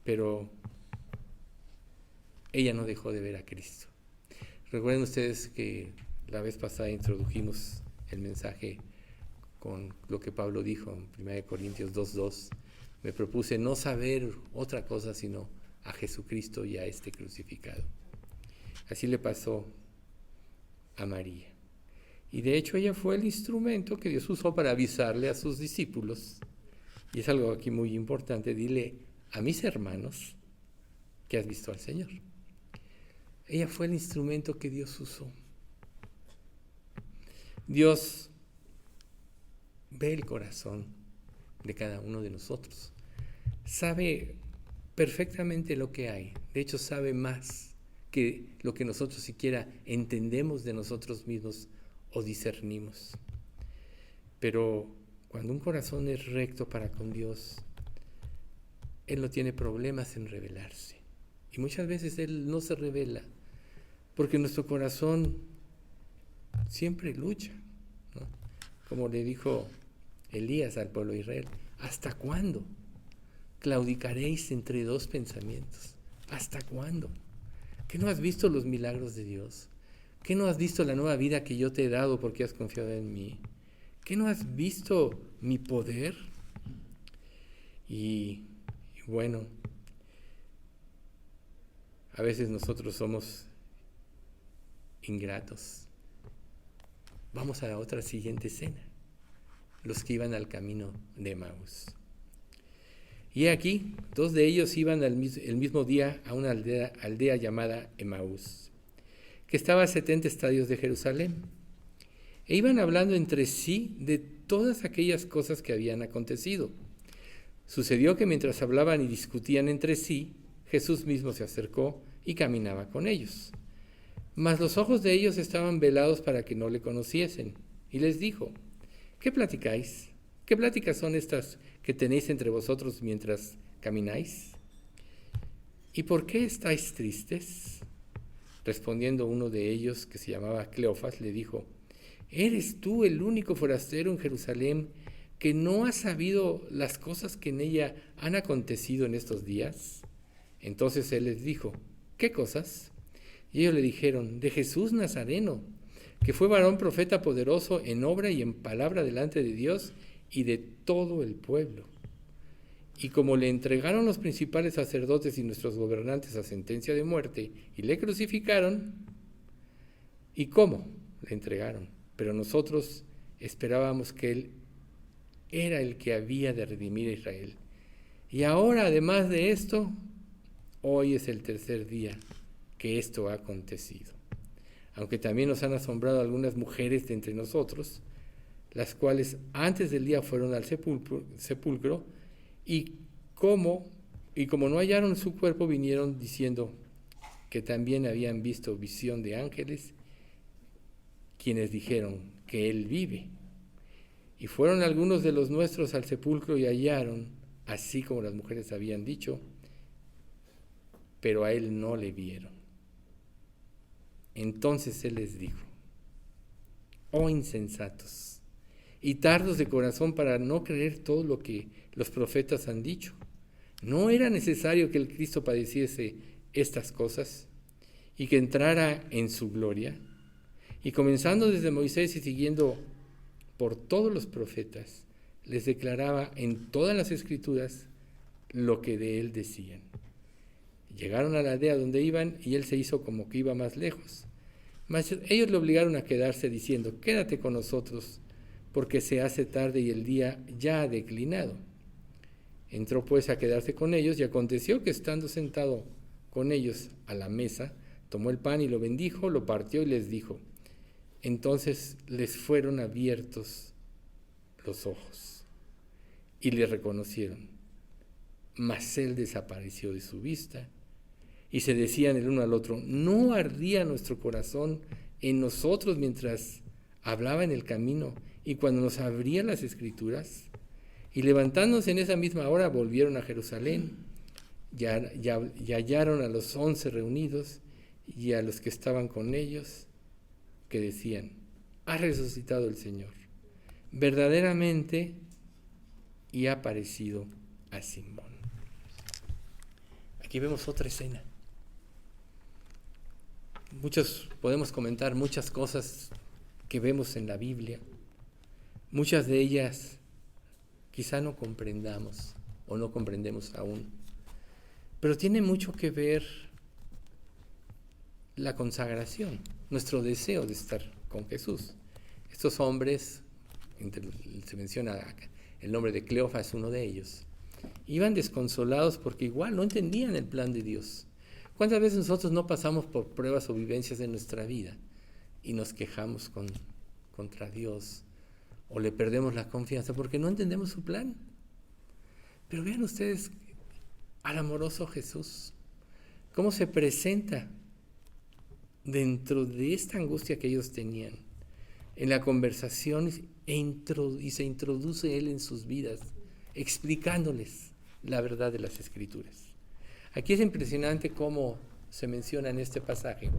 Pero ella no dejó de ver a Cristo. Recuerden ustedes que la vez pasada introdujimos el mensaje con lo que Pablo dijo en 1 Corintios 2:2. Me propuse no saber otra cosa sino a Jesucristo y a este crucificado. Así le pasó a María. Y de hecho ella fue el instrumento que Dios usó para avisarle a sus discípulos. Y es algo aquí muy importante, dile a mis hermanos que has visto al Señor. Ella fue el instrumento que Dios usó. Dios ve el corazón de cada uno de nosotros. Sabe perfectamente lo que hay. De hecho, sabe más que lo que nosotros siquiera entendemos de nosotros mismos o discernimos. Pero cuando un corazón es recto para con Dios, Él no tiene problemas en revelarse. Y muchas veces Él no se revela porque nuestro corazón siempre lucha, ¿no? Como le dijo Elías al pueblo de Israel, ¿hasta cuándo claudicaréis entre dos pensamientos? ¿Hasta cuándo? ¿Qué no has visto los milagros de Dios? ¿Qué no has visto la nueva vida que yo te he dado porque has confiado en mí? ¿Qué no has visto mi poder? Y bueno, a veces nosotros somos ingratos. Vamos a la otra siguiente escena, los que iban al camino de Emaús. Y aquí, 2 de ellos iban el mismo día a una aldea llamada Emaús, que estaba a 70 estadios de Jerusalén. E iban hablando entre sí de todas aquellas cosas que habían acontecido. Sucedió que mientras hablaban y discutían entre sí, Jesús mismo se acercó y caminaba con ellos. Mas los ojos de ellos estaban velados para que no le conociesen. Y les dijo, ¿qué platicáis? ¿Qué pláticas son estas que tenéis entre vosotros mientras camináis? ¿Y por qué estáis tristes? Respondiendo uno de ellos, que se llamaba Cleofas, le dijo, ¿eres tú el único forastero en Jerusalén que no ha sabido las cosas que en ella han acontecido en estos días? Entonces él les dijo, ¿qué cosas? Y ellos le dijeron, de Jesús Nazareno, que fue varón profeta poderoso en obra y en palabra delante de Dios y de todo el pueblo. Y como le entregaron los principales sacerdotes y nuestros gobernantes a sentencia de muerte y le crucificaron, ¿y cómo le entregaron? Pero nosotros esperábamos que Él era el que había de redimir a Israel. Y ahora, además de esto, hoy es el 3er día que esto ha acontecido. Aunque también nos han asombrado algunas mujeres de entre nosotros, las cuales antes del día fueron al sepulcro y como no hallaron su cuerpo, vinieron diciendo que también habían visto visión de ángeles, quienes dijeron que Él vive. Y fueron algunos de los nuestros al sepulcro y hallaron, así como las mujeres habían dicho, pero a Él no le vieron. Entonces Él les dijo, oh insensatos y tardos de corazón para no creer todo lo que los profetas han dicho. ¿No era necesario que el Cristo padeciese estas cosas y que entrara en su gloria? Y comenzando desde Moisés y siguiendo por todos los profetas, les declaraba en todas las Escrituras lo que de Él decían. Llegaron a la aldea donde iban y Él se hizo como que iba más lejos. Mas ellos le obligaron a quedarse diciendo, quédate con nosotros, porque se hace tarde y el día ya ha declinado. Entró pues a quedarse con ellos y aconteció que estando sentado con ellos a la mesa, tomó el pan y lo bendijo, lo partió y les dijo. Entonces les fueron abiertos los ojos y le reconocieron. Mas Él desapareció de su vista. Y se decían el uno al otro, ¿no ardía nuestro corazón en nosotros mientras hablaba en el camino y cuando nos abría las Escrituras? Y levantándose en esa misma hora volvieron a Jerusalén y hallaron a los 11 reunidos y a los que estaban con ellos, que decían, ha resucitado el Señor, verdaderamente, y ha aparecido a Simón. Aquí vemos otra escena. Podemos comentar muchas cosas que vemos en la Biblia. Muchas de ellas quizá no comprendamos o no comprendemos aún. Pero tiene mucho que ver la consagración, nuestro deseo de estar con Jesús. Estos hombres, se menciona el nombre de Cleofas, uno de ellos, iban desconsolados porque igual no entendían el plan de Dios. ¿Cuántas veces nosotros no pasamos por pruebas o vivencias de nuestra vida y nos quejamos contra Dios o le perdemos la confianza porque no entendemos su plan? Pero vean ustedes al amoroso Jesús, cómo se presenta dentro de esta angustia que ellos tenían, en la conversación, y se introduce Él en sus vidas, explicándoles la verdad de las Escrituras. Aquí es impresionante cómo se menciona en este pasaje,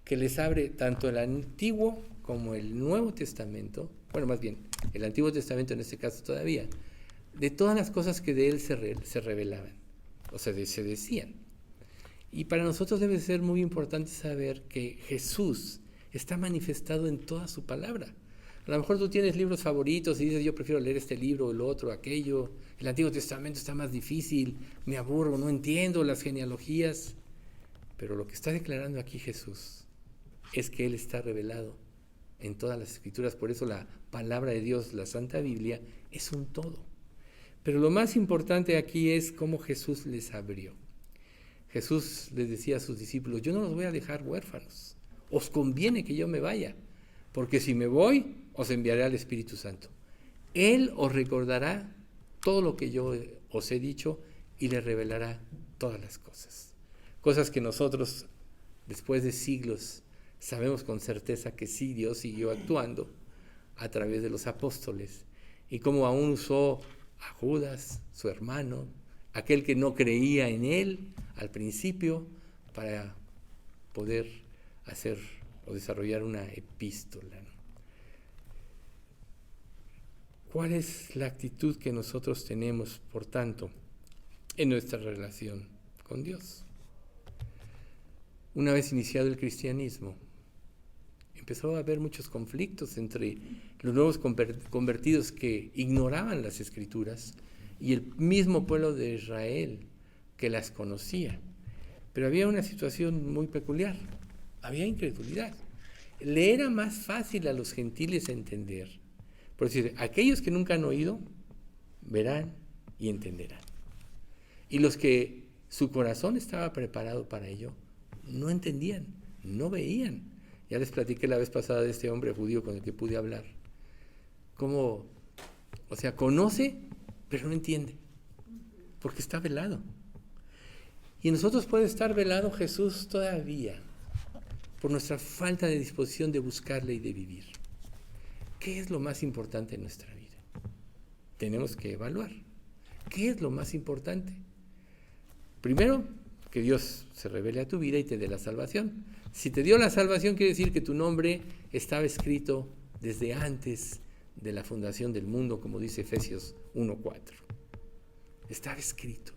que les abre tanto el Antiguo como el Nuevo Testamento, bueno, más bien, el Antiguo Testamento en este caso todavía, de todas las cosas que de Él se revelaban, o sea, se decían. Y para nosotros debe ser muy importante saber que Jesús está manifestado en toda su palabra. A lo mejor tú tienes libros favoritos y dices, yo prefiero leer este libro, el otro, aquello. El Antiguo Testamento está más difícil, me aburro, no entiendo las genealogías. Pero lo que está declarando aquí Jesús es que Él está revelado en todas las Escrituras. Por eso la palabra de Dios, la Santa Biblia, es un todo. Pero lo más importante aquí es cómo Jesús les abrió. Jesús les decía a sus discípulos, yo no los voy a dejar huérfanos. Os conviene que yo me vaya, porque si me voy, os enviaré al Espíritu Santo. Él os recordará todo lo que yo os he dicho y les revelará todas las cosas. Cosas que nosotros, después de siglos, sabemos con certeza que sí, Dios siguió actuando a través de los apóstoles. Y como aún usó a Judas, su hermano, aquel que no creía en Él al principio, para poder hacer o desarrollar una epístola, ¿no? ¿Cuál es la actitud que nosotros tenemos, por tanto, en nuestra relación con Dios? Una vez iniciado el cristianismo, empezó a haber muchos conflictos entre los nuevos convertidos que ignoraban las Escrituras y el mismo pueblo de Israel que las conocía. Pero había una situación muy peculiar, había incredulidad. Le era más fácil a los gentiles entender. Por decir, aquellos que nunca han oído, verán y entenderán. Y los que su corazón estaba preparado para ello, no entendían, no veían. Ya les platiqué la vez pasada de este hombre judío con el que pude hablar. Cómo, o sea, conoce, pero no entiende, porque está velado. Y en nosotros puede estar velado Jesús todavía, por nuestra falta de disposición de buscarle y de vivir. ¿Qué es lo más importante en nuestra vida? Tenemos que evaluar. ¿Qué es lo más importante? Primero, que Dios se revele a tu vida y te dé la salvación. Si te dio la salvación, quiere decir que tu nombre estaba escrito desde antes de la fundación del mundo, como dice Efesios 1:4. Estaba escrito.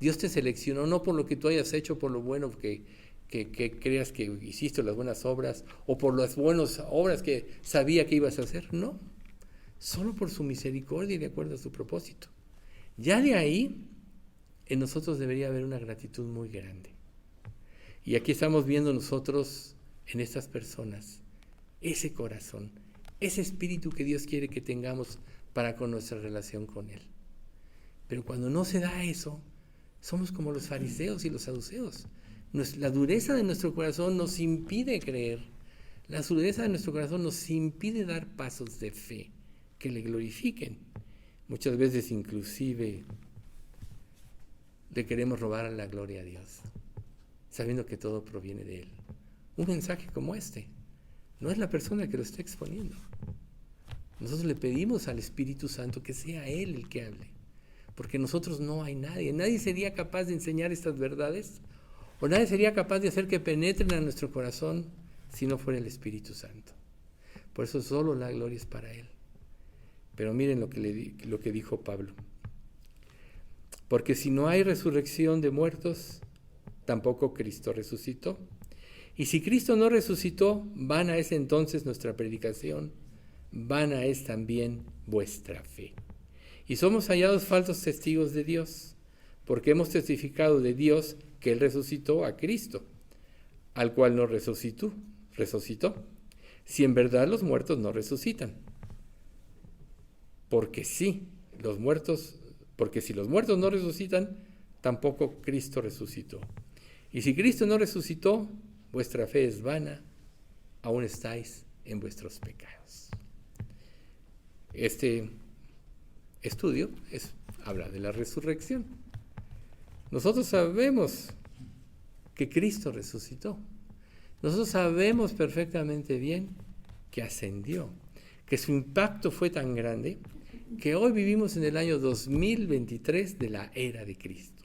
Dios te seleccionó no por lo que tú hayas hecho, por lo bueno que creas que hiciste, las buenas obras, o por las buenas obras que sabía que ibas a hacer. No, solo por su misericordia y de acuerdo a su propósito. Ya de ahí, en nosotros debería haber una gratitud muy grande. Y aquí estamos viendo nosotros, en estas personas, ese corazón, ese espíritu que Dios quiere que tengamos para con nuestra relación con Él. Pero cuando no se da eso, somos como los fariseos y los saduceos. La dureza de nuestro corazón nos impide creer. La dureza de nuestro corazón nos impide dar pasos de fe que le glorifiquen. Muchas veces inclusive le queremos robar la gloria a Dios, sabiendo que todo proviene de Él. Un mensaje como este no es la persona que lo está exponiendo. Nosotros le pedimos al Espíritu Santo que sea Él el que hable, porque nosotros no hay nadie. Nadie sería capaz de enseñar estas verdades, o nadie sería capaz de hacer que penetren a nuestro corazón si no fuera el Espíritu Santo. Por eso solo la gloria es para Él. Pero miren lo que dijo Pablo. Porque si no hay resurrección de muertos, tampoco Cristo resucitó. Y si Cristo no resucitó, vana es entonces nuestra predicación, vana es también vuestra fe. Y somos hallados falsos testigos de Dios, porque hemos testificado de Dios que Él resucitó a Cristo, al cual no resucitó, si en verdad los muertos no resucitan. Porque si los muertos no resucitan, tampoco Cristo resucitó. Y si Cristo no resucitó, vuestra fe es vana, aún estáis en vuestros pecados. Este estudio habla de la resurrección. Nosotros sabemos que Cristo resucitó. Nosotros sabemos perfectamente bien que ascendió, que su impacto fue tan grande que hoy vivimos en el año 2023 de la era de Cristo.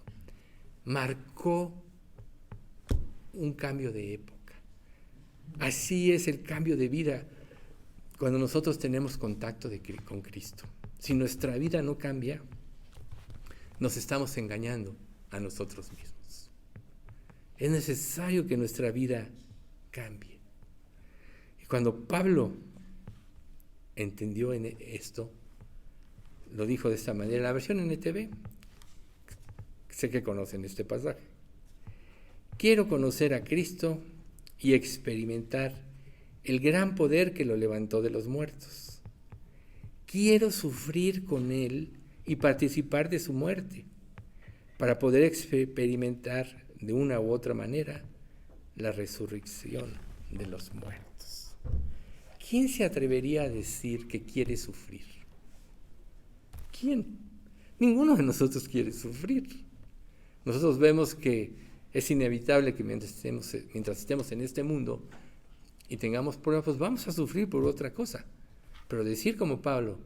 Marcó un cambio de época. Así es el cambio de vida cuando nosotros tenemos contacto con Cristo. Si nuestra vida no cambia, nos estamos engañando a nosotros mismos. Es necesario que nuestra vida cambie. Y cuando Pablo entendió en esto, lo dijo de esta manera, la versión NTV, sé que conocen este pasaje. Quiero conocer a Cristo y experimentar el gran poder que lo levantó de los muertos. Quiero sufrir con Él y participar de su muerte, para poder experimentar de una u otra manera la resurrección de los muertos. ¿Quién se atrevería a decir que quiere sufrir? ¿Quién? Ninguno de nosotros quiere sufrir. Nosotros vemos que es inevitable que mientras estemos en este mundo y tengamos pruebas, pues vamos a sufrir por otra cosa. Pero decir como Pablo,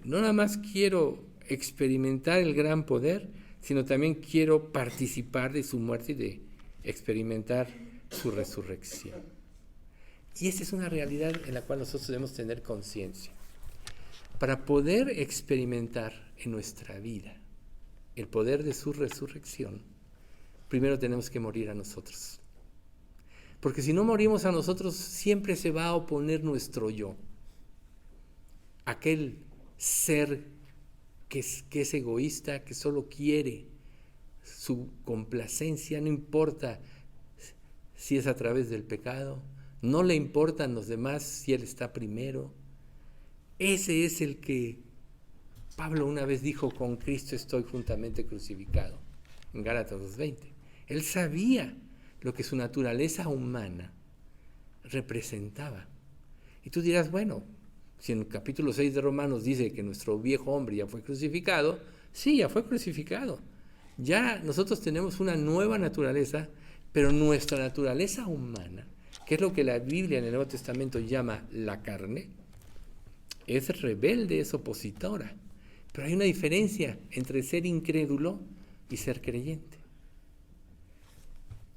no nada más quiero experimentar el gran poder, sino también quiero participar de su muerte y de experimentar su resurrección. Y esta es una realidad en la cual nosotros debemos tener conciencia. Para poder experimentar en nuestra vida el poder de su resurrección, primero tenemos que morir a nosotros. Porque si no morimos a nosotros, siempre se va a oponer nuestro yo. Aquel ser que es egoísta, que solo quiere su complacencia, no importa si es a través del pecado, no le importan los demás si él está primero. Ese es el que Pablo una vez dijo, con Cristo estoy juntamente crucificado, en Gálatas 2:20. Él sabía lo que su naturaleza humana representaba. Y tú dirás, bueno, si en el capítulo 6 de Romanos dice que nuestro viejo hombre ya fue crucificado, sí, ya fue crucificado. Ya nosotros tenemos una nueva naturaleza, pero nuestra naturaleza humana, que es lo que la Biblia en el Nuevo Testamento llama la carne, es rebelde, es opositora. Pero hay una diferencia entre ser incrédulo y ser creyente.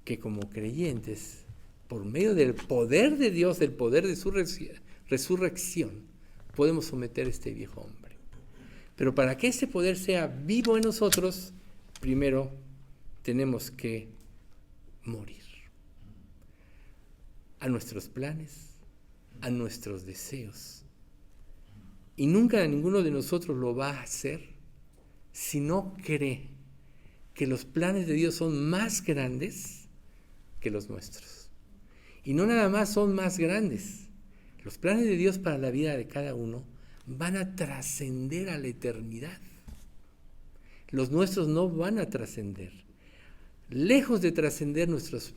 Que como creyentes, por medio del poder de Dios, del poder de su resurrección, podemos someter a este viejo hombre. Pero para que ese poder sea vivo en nosotros, primero tenemos que morir a nuestros planes, a nuestros deseos. Y nunca ninguno de nosotros lo va a hacer si no cree que los planes de Dios son más grandes que los nuestros. Y no nada más son más grandes. Los planes de Dios para la vida de cada uno van a trascender a la eternidad. Los nuestros no van a trascender. Lejos de trascender nuestros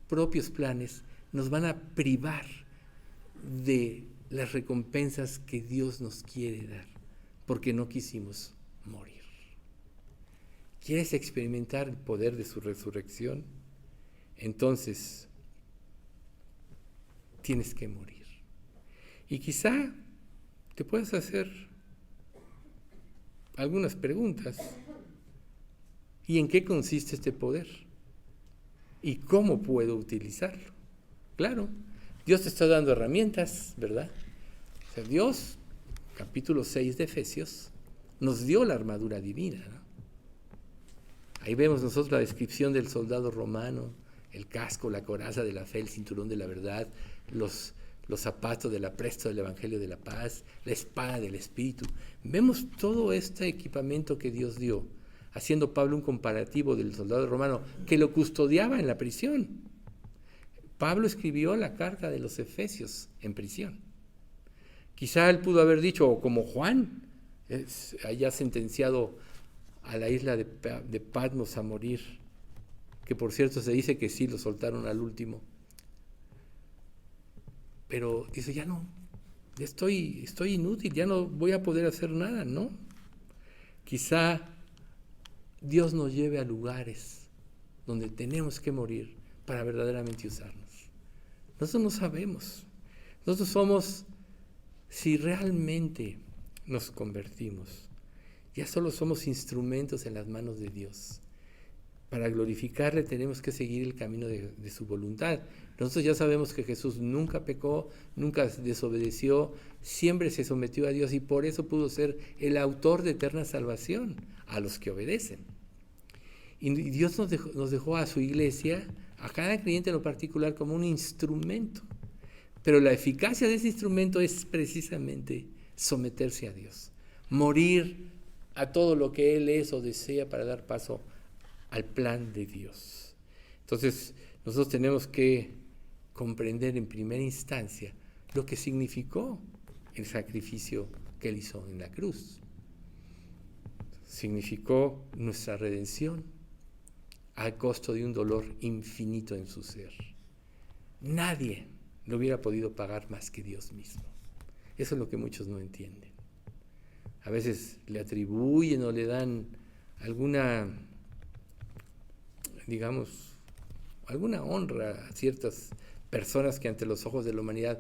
propios planes, nos van a privar de las recompensas que Dios nos quiere dar, porque no quisimos morir. ¿Quieres experimentar el poder de su resurrección? Entonces, tienes que morir. Y quizá te puedas hacer algunas preguntas. ¿Y en qué consiste este poder? ¿Y cómo puedo utilizarlo? Claro, Dios te está dando herramientas, ¿verdad? O sea, Dios, capítulo 6 de Efesios, nos dio la armadura divina, ¿no? Ahí vemos nosotros la descripción del soldado romano, el casco, la coraza de la fe, el cinturón de la verdad, los zapatos del apresto del Evangelio de la paz, la espada del Espíritu. Vemos todo este equipamiento que Dios dio, haciendo Pablo un comparativo del soldado romano que lo custodiaba en la prisión. Pablo escribió la carta de los Efesios en prisión. Quizá él pudo haber dicho, o como Juan, haya sentenciado a la isla de Patmos a morir, que por cierto se dice que sí, lo soltaron al último. Pero dice, ya no, estoy inútil, ya no voy a poder hacer nada, ¿no? Quizá Dios nos lleve a lugares donde tenemos que morir para verdaderamente usarnos. Nosotros no sabemos. Nosotros somos, si realmente nos convertimos, ya solo somos instrumentos en las manos de Dios. Para glorificarle tenemos que seguir el camino de su voluntad. Nosotros ya sabemos que Jesús nunca pecó, nunca desobedeció, siempre se sometió a Dios y por eso pudo ser el autor de eterna salvación a los que obedecen. Y Dios nos dejó a su iglesia, a cada creyente en lo particular, como un instrumento. Pero la eficacia de ese instrumento es precisamente someterse a Dios, morir a todo lo que Él es o desea para dar paso al plan de Dios. Entonces, nosotros tenemos que comprender en primera instancia lo que significó el sacrificio que Él hizo en la cruz. Significó nuestra redención al costo de un dolor infinito en su ser. Nadie lo hubiera podido pagar más que Dios mismo. Eso es lo que muchos no entienden. A veces le atribuyen o le dan alguna, digamos, alguna honra a ciertas personas que ante los ojos de la humanidad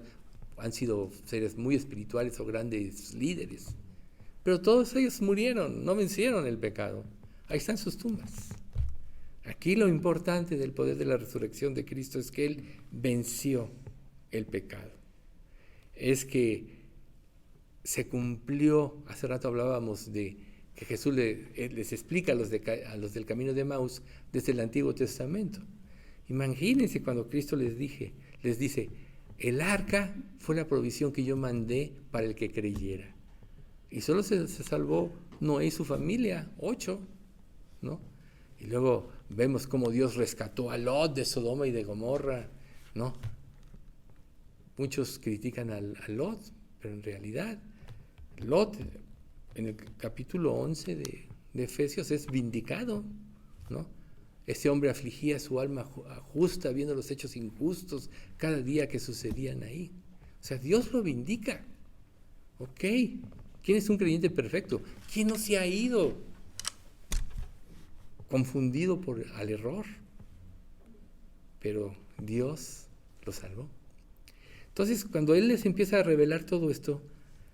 han sido seres muy espirituales o grandes líderes. Pero todos ellos murieron, no vencieron el pecado. Ahí están sus tumbas. Aquí lo importante del poder de la resurrección de Cristo es que Él venció el pecado. Es que se cumplió, hace rato hablábamos de que Jesús les explica a los del camino de Emaús desde el Antiguo Testamento. Imagínense cuando Cristo les dice, el arca fue la provisión que yo mandé para el que creyera. Y solo se salvó Noé y su familia, 8, ¿no? Y luego vemos cómo Dios rescató a Lot de Sodoma y de Gomorra, ¿no? Muchos critican a Lot, pero en realidad Lot, en el capítulo 11 de Efesios, es vindicado, ¿no? Ese hombre afligía su alma justa viendo los hechos injustos cada día que sucedían ahí. O sea, Dios lo vindica. ¿Ok? ¿Quién es un creyente perfecto? ¿Quién no se ha ido confundido al error? Pero Dios lo salvó. Entonces, cuando Él les empieza a revelar todo esto,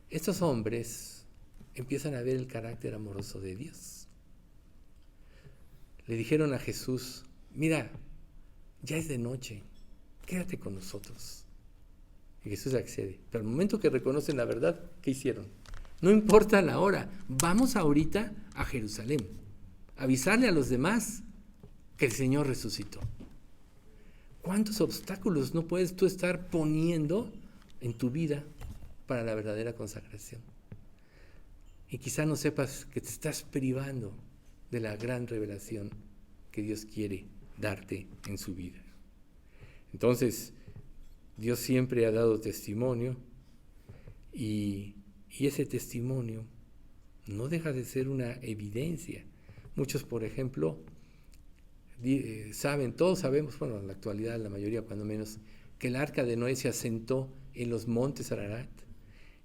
estos hombres empiezan a ver el carácter amoroso de Dios. Le dijeron a Jesús, mira, ya es de noche, quédate con nosotros. Y Jesús accede. Pero al momento que reconocen la verdad, ¿qué hicieron? No importa la hora, vamos ahorita a Jerusalén, a avisarle a los demás que el Señor resucitó. ¿Cuántos obstáculos no puedes tú estar poniendo en tu vida para la verdadera consagración? Y quizá no sepas que te estás privando de la gran revelación que Dios quiere darte en su vida. Entonces, Dios siempre ha dado testimonio y ese testimonio no deja de ser una evidencia. Muchos, por ejemplo, todos sabemos, bueno, en la actualidad la mayoría cuando menos, que el arca de Noé se asentó en los montes Ararat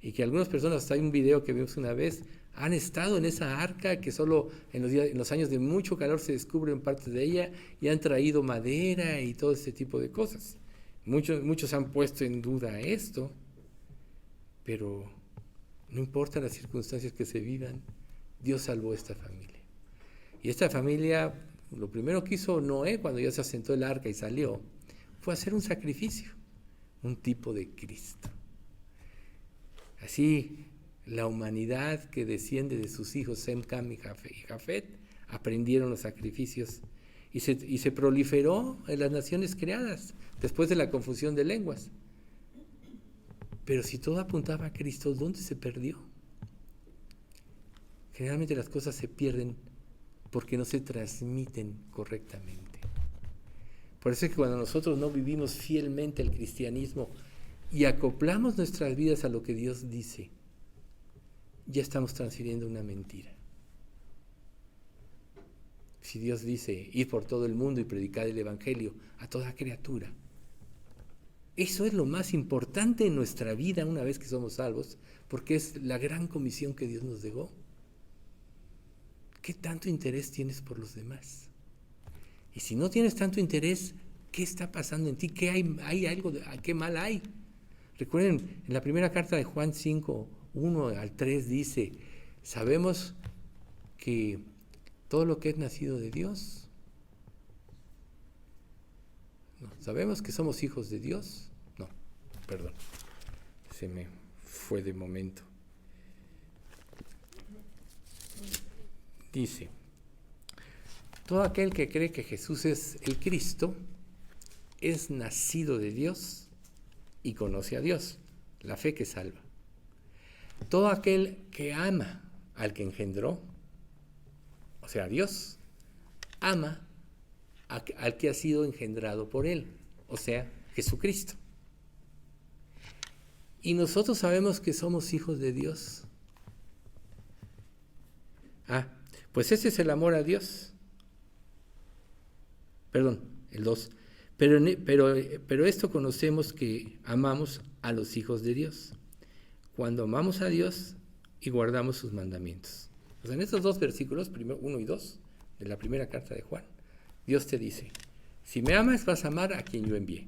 y que algunas personas, hasta hay un video que vimos una vez, han estado en esa arca que solo en los años de mucho calor se descubren partes de ella y han traído madera y todo ese tipo de cosas. Muchos han puesto en duda esto, pero no importa las circunstancias que se vivan, Dios salvó a esta familia. Y esta familia, lo primero que hizo Noé cuando ya se asentó el arca y salió, fue hacer un sacrificio, un tipo de Cristo. Así, la humanidad que desciende de sus hijos Sem, Cam y Jafet aprendieron los sacrificios y se proliferó en las naciones creadas después de la confusión de lenguas. Pero si todo apuntaba a Cristo, ¿dónde se perdió? Generalmente las cosas se pierden porque no se transmiten correctamente. Por eso es que cuando nosotros no vivimos fielmente el cristianismo y acoplamos nuestras vidas a lo que Dios dice, ya estamos transfiriendo una mentira. Si Dios dice, ir por todo el mundo y predicar el Evangelio a toda criatura, eso es lo más importante en nuestra vida una vez que somos salvos, porque es la gran comisión que Dios nos dejó. ¿Qué tanto interés tienes por los demás? Y si no tienes tanto interés, ¿qué está pasando en ti? ¿Qué hay algo? ¿Qué mal hay? Recuerden, en la primera carta de Juan 5, 1 al 3 dice, sabemos que todo lo que es nacido de Dios, no, sabemos que somos hijos de Dios, no, perdón, se me fue de momento. Dice, todo aquel que cree que Jesús es el Cristo es nacido de Dios y conoce a Dios, la fe que salva. Todo aquel que ama al que engendró, o sea, a Dios, ama al que ha sido engendrado por Él, o sea, Jesucristo. Y nosotros sabemos que somos hijos de Dios. Pues ese es el amor a Dios. Perdón, el 2. Pero esto conocemos que amamos a los hijos de Dios, cuando amamos a Dios y guardamos sus mandamientos. O sea, en estos dos versículos, 1 y 2, de la primera carta de Juan, Dios te dice, si me amas vas a amar a quien yo envié.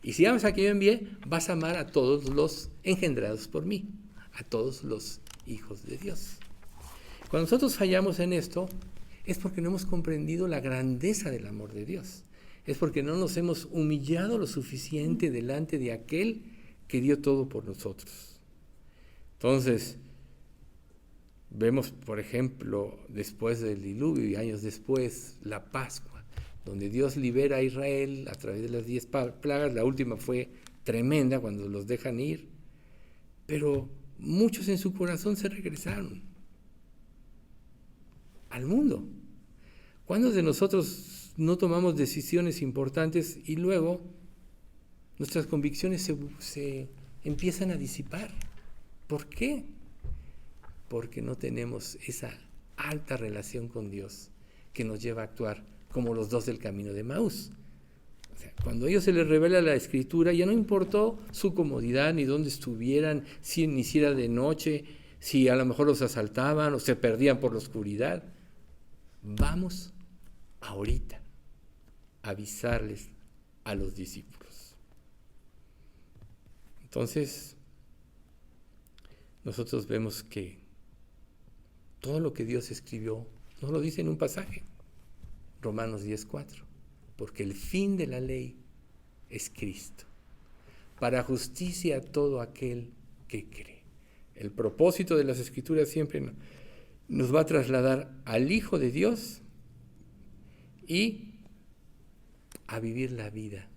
Y si amas a quien yo envié, vas a amar a todos los engendrados por mí, a todos los hijos de Dios. Cuando nosotros fallamos en esto, es porque no hemos comprendido la grandeza del amor de Dios. Es porque no nos hemos humillado lo suficiente delante de aquel que dio todo por nosotros. Entonces, vemos, por ejemplo, después del diluvio y años después, la Pascua, donde Dios libera a Israel a través de las 10 plagas. La última fue tremenda cuando los dejan ir, pero muchos en su corazón se regresaron al mundo. ¿Cuántos de nosotros no tomamos decisiones importantes y luego nuestras convicciones se empiezan a disipar? ¿Por qué? Porque no tenemos esa alta relación con Dios que nos lleva a actuar como los dos del camino de Emaús. O sea, cuando a ellos se les revela la Escritura, ya no importó su comodidad ni dónde estuvieran, si era de noche, si a lo mejor los asaltaban o se perdían por la oscuridad. Vamos ahorita a avisarles a los discípulos. Entonces, nosotros vemos que todo lo que Dios escribió nos lo dice en un pasaje, Romanos 10:4, porque el fin de la ley es Cristo, para justicia a todo aquel que cree. El propósito de las Escrituras siempre nos va a trasladar al Hijo de Dios y a vivir la vida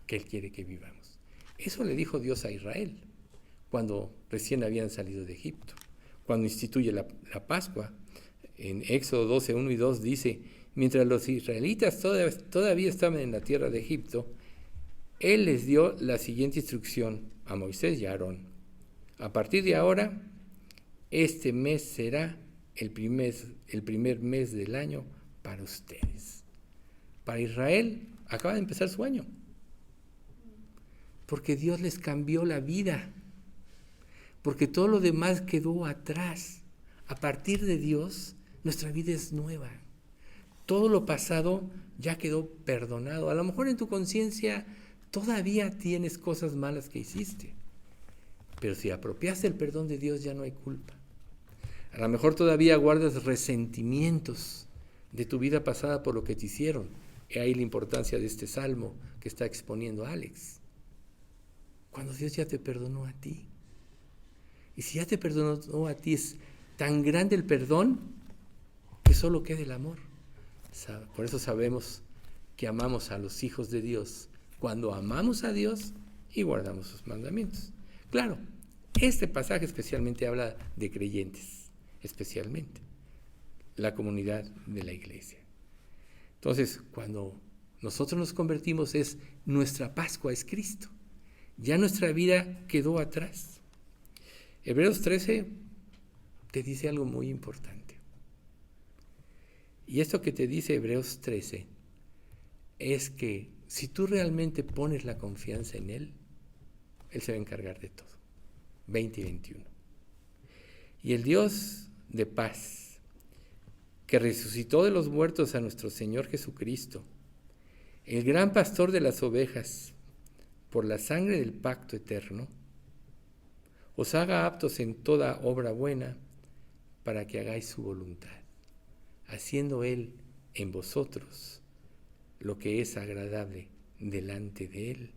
que Él quiere que vivamos. Eso le dijo Dios a Israel cuando recién habían salido de Egipto. Cuando instituye la Pascua, en Éxodo 12, 1 y 2 dice, mientras los israelitas todavía estaban en la tierra de Egipto, Él les dio la siguiente instrucción a Moisés y a Aarón. A partir de ahora, este mes será el primer mes del año para ustedes. Para Israel, acaba de empezar su año, porque Dios les cambió la vida, porque todo lo demás quedó atrás. A partir de Dios, nuestra vida es nueva. Todo lo pasado ya quedó perdonado. A lo mejor en tu conciencia todavía tienes cosas malas que hiciste, pero si apropiaste el perdón de Dios ya no hay culpa. A lo mejor todavía guardas resentimientos de tu vida pasada por lo que te hicieron. He ahí la importancia de este salmo que está exponiendo Alex. Cuando Dios ya te perdonó a ti. Y si ya te perdonó a ti, es tan grande el perdón que solo queda el amor. Por eso sabemos que amamos a los hijos de Dios cuando amamos a Dios y guardamos sus mandamientos. Claro, este pasaje especialmente habla de creyentes, especialmente la comunidad de la iglesia. Entonces, cuando nosotros nos convertimos, es nuestra Pascua, es Cristo. Ya nuestra vida quedó atrás. Hebreos 13 te dice algo muy importante. Y esto que te dice Hebreos 13 es que si tú realmente pones la confianza en Él, Él se va a encargar de todo. 20 y 21. Y el Dios de paz, que resucitó de los muertos a nuestro Señor Jesucristo, el gran pastor de las ovejas, por la sangre del pacto eterno, os haga aptos en toda obra buena para que hagáis su voluntad, haciendo Él en vosotros lo que es agradable delante de Él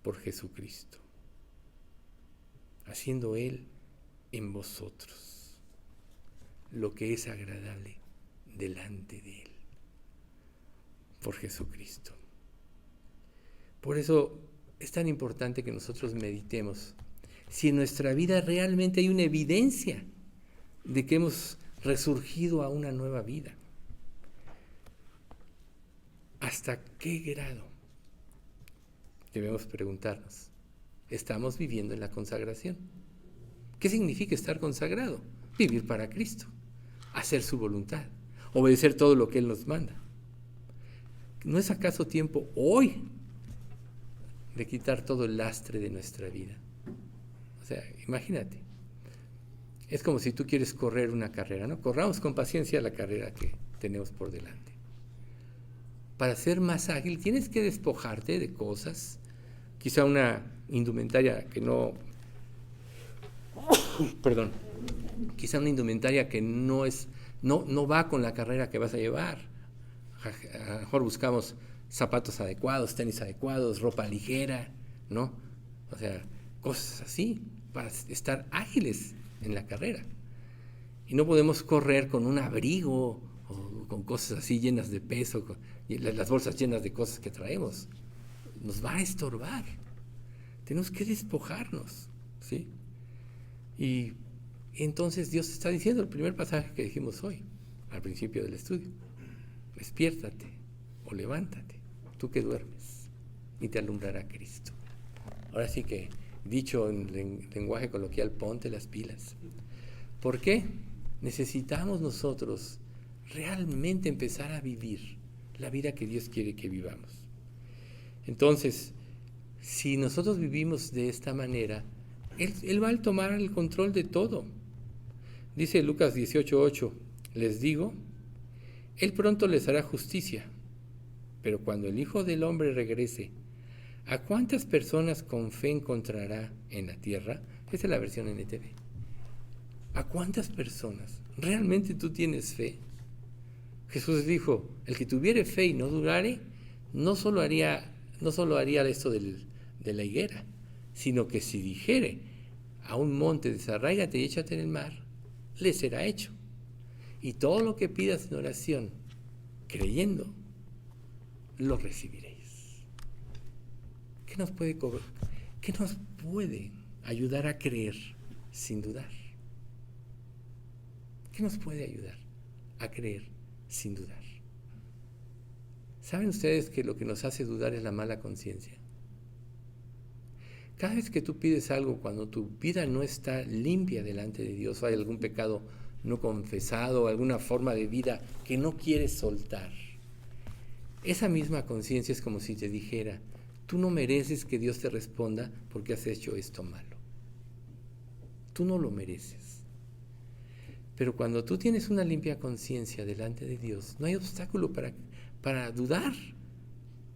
por Jesucristo. Haciendo Él en vosotros lo que es agradable delante de Él por Jesucristo. Por eso es tan importante que nosotros meditemos si en nuestra vida realmente hay una evidencia de que hemos resurgido a una nueva vida. ¿Hasta qué grado? Debemos preguntarnos. ¿Estamos viviendo en la consagración? ¿Qué significa estar consagrado? Vivir para Cristo, hacer su voluntad, obedecer todo lo que Él nos manda. ¿No es acaso tiempo hoy de quitar todo el lastre de nuestra vida? O sea, imagínate. Es como si tú quieres correr una carrera, ¿no? Corramos con paciencia la carrera que tenemos por delante. Para ser más ágil tienes que despojarte de cosas, quizá una indumentaria que no va con la carrera que vas a llevar. A lo mejor buscamos zapatos adecuados, tenis adecuados, ropa ligera, ¿no? O sea, cosas así para estar ágiles en la carrera. Y no podemos correr con un abrigo o con cosas así llenas de peso, y las bolsas llenas de cosas que traemos. Nos va a estorbar. Tenemos que despojarnos, ¿sí? Y entonces Dios está diciendo el primer pasaje que dijimos hoy, al principio del estudio: despiértate o levántate, tú que duermes, y te alumbrará Cristo. Ahora sí que, dicho en lenguaje coloquial, ponte las pilas. ¿Por qué? Necesitamos nosotros realmente empezar a vivir la vida que Dios quiere que vivamos. Entonces, si nosotros vivimos de esta manera, Él va a tomar el control de todo. Dice Lucas 18:8, les digo, Él pronto les hará justicia, pero cuando el Hijo del Hombre regrese, ¿a cuántas personas con fe encontrará en la tierra? Esa es la versión NTV. ¿A cuántas personas? ¿Realmente tú tienes fe? Jesús dijo, el que tuviere fe y no dudare, no solo haría esto de la higuera, sino que si dijere a un monte, desarráigate y échate en el mar, le será hecho. Y todo lo que pidas en oración, creyendo, lo recibiréis. ¿Qué nos puede ayudar a creer sin dudar? ¿Qué nos puede ayudar a creer sin dudar? ¿Saben ustedes que lo que nos hace dudar es la mala conciencia? Cada vez que tú pides algo, cuando tu vida no está limpia delante de Dios, o hay algún pecado no confesado, alguna forma de vida que no quieres soltar, esa misma conciencia es como si te dijera, tú no mereces que Dios te responda porque has hecho esto malo. Tú no lo mereces. Pero cuando tú tienes una limpia conciencia delante de Dios, no hay obstáculo para dudar.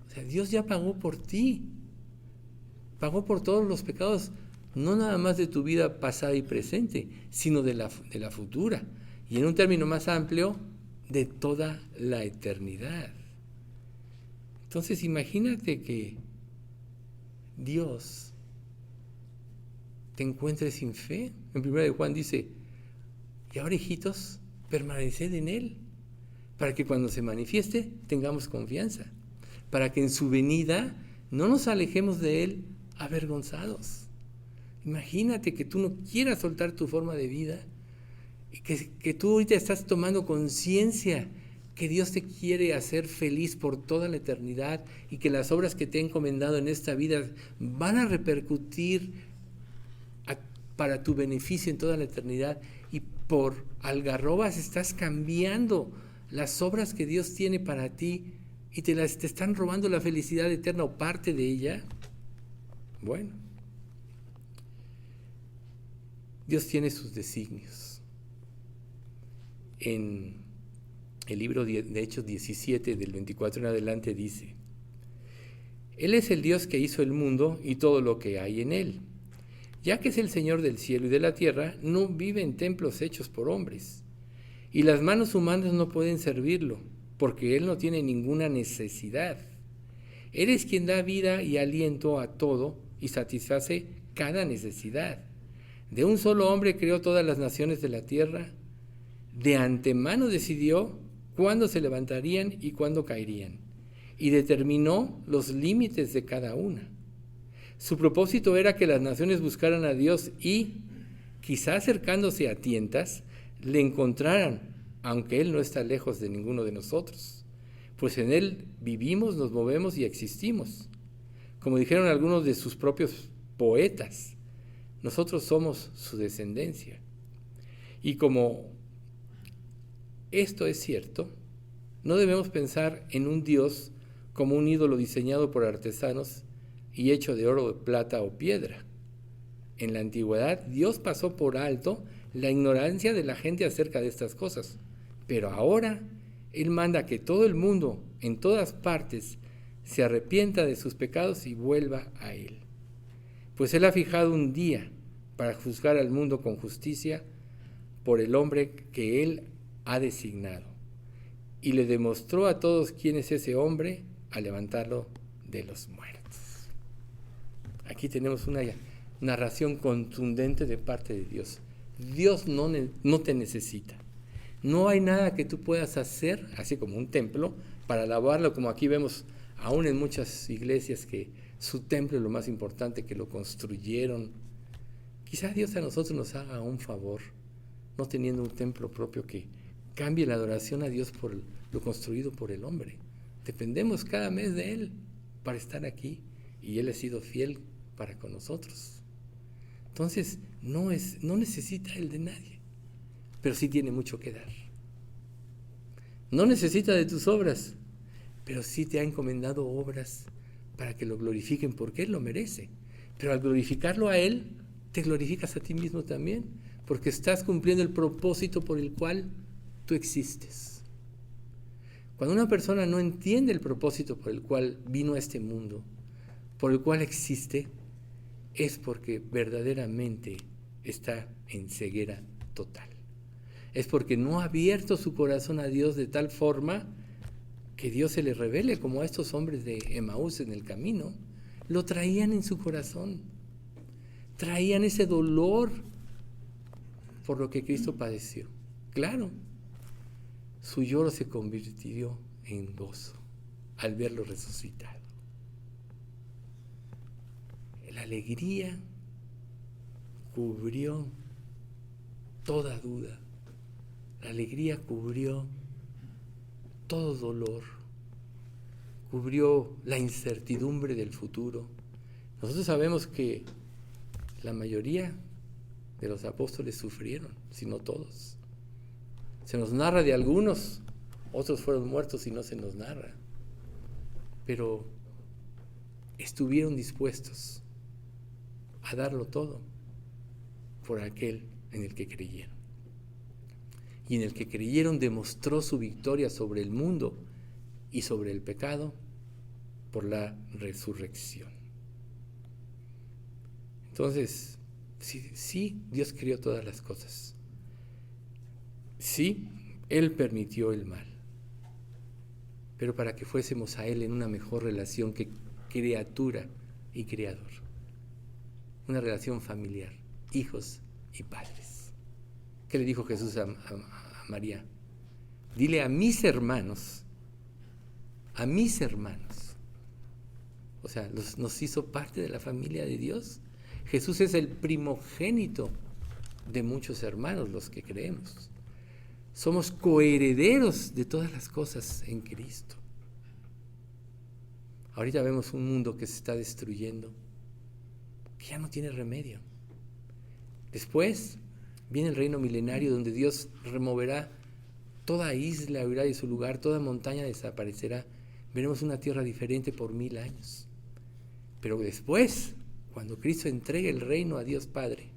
O sea, Dios ya pagó por ti. Pagó por todos los pecados, no nada más de tu vida pasada y presente, sino de la futura. Y en un término más amplio, de toda la eternidad. Entonces imagínate que Dios te encuentre sin fe. En 1 de Juan dice, y ahora hijitos, permaneced en Él, para que cuando se manifieste tengamos confianza, para que en su venida no nos alejemos de Él avergonzados. Imagínate que tú no quieras soltar tu forma de vida y que tú ahorita estás tomando conciencia que Dios te quiere hacer feliz por toda la eternidad y que las obras que te ha encomendado en esta vida van a repercutir para tu beneficio en toda la eternidad, y por algarrobas estás cambiando las obras que Dios tiene para ti y te están robando la felicidad eterna o parte de ella. Bueno, Dios tiene sus designios. En el libro de Hechos 17, del 24 en adelante, dice: Él es el Dios que hizo el mundo y todo lo que hay en él. Ya que es el Señor del cielo y de la tierra, no vive en templos hechos por hombres, y las manos humanas no pueden servirlo, porque Él no tiene ninguna necesidad. Él es quien da vida y aliento a todo y satisface cada necesidad. De un solo hombre creó todas las naciones de la tierra. De antemano decidió cuándo se levantarían y cuándo caerían, y determinó los límites de cada una. Su propósito era que las naciones buscaran a Dios y, quizá acercándose a tientas, le encontraran, aunque Él no está lejos de ninguno de nosotros, pues en Él vivimos, nos movemos y existimos. Como dijeron algunos de sus propios poetas, nosotros somos su descendencia. Y como esto es cierto, no debemos pensar en un Dios como un ídolo diseñado por artesanos y hecho de oro, plata o piedra. En la antigüedad, Dios pasó por alto la ignorancia de la gente acerca de estas cosas, pero ahora Él manda que todo el mundo, en todas partes, se arrepienta de sus pecados y vuelva a Él. Pues Él ha fijado un día para juzgar al mundo con justicia por el hombre que Él ha designado, y le demostró a todos quién es ese hombre al levantarlo de los muertos. Aquí tenemos una narración contundente de parte de Dios. Dios no te necesita. No hay nada que tú puedas hacer, así como un templo, para alabarlo, como aquí vemos aún en muchas iglesias que su templo es lo más importante, que lo construyeron. Quizá Dios a nosotros nos haga un favor, no teniendo un templo propio, que cambie la adoración a Dios por lo construido por el hombre. Dependemos cada mes de Él para estar aquí, y Él ha sido fiel para con nosotros. Entonces, no necesita Él de nadie, pero sí tiene mucho que dar. No necesita de tus obras, pero sí te ha encomendado obras para que lo glorifiquen, porque Él lo merece. Pero al glorificarlo a Él, te glorificas a ti mismo también, porque estás cumpliendo el propósito por el cual tú existes. Cuando una persona no entiende el propósito por el cual vino a este mundo, por el cual existe, es porque verdaderamente está en ceguera total. Es porque no ha abierto su corazón a Dios de tal forma que Dios se le revele, como a estos hombres de Emaús en el camino. Lo traían en su corazón, traían ese dolor por lo que Cristo padeció. Claro, su lloro se convirtió en gozo al verlo resucitado. La alegría cubrió toda duda, la alegría cubrió todo dolor, cubrió la incertidumbre del futuro. Nosotros sabemos que la mayoría de los apóstoles sufrieron, si no todos. Se nos narra de algunos, otros fueron muertos y no se nos narra, pero estuvieron dispuestos a darlo todo por aquel en el que creyeron. Y en el que creyeron demostró su victoria sobre el mundo y sobre el pecado por la resurrección. Entonces, sí, Dios creó todas las cosas. Sí, Él permitió el mal, pero para que fuésemos a Él en una mejor relación que criatura y creador. Una relación familiar, hijos y padres. ¿Qué le dijo Jesús a María? Dile a mis hermanos. O sea, nos hizo parte de la familia de Dios. Jesús es el primogénito de muchos hermanos, los que creemos. Somos coherederos de todas las cosas en Cristo. Ahorita vemos un mundo que se está destruyendo, que ya no tiene remedio. Después viene el reino milenario, donde Dios removerá toda isla, huirá de su lugar, toda montaña desaparecerá. Veremos una tierra diferente por 1000 años. Pero después, cuando Cristo entregue el reino a Dios Padre,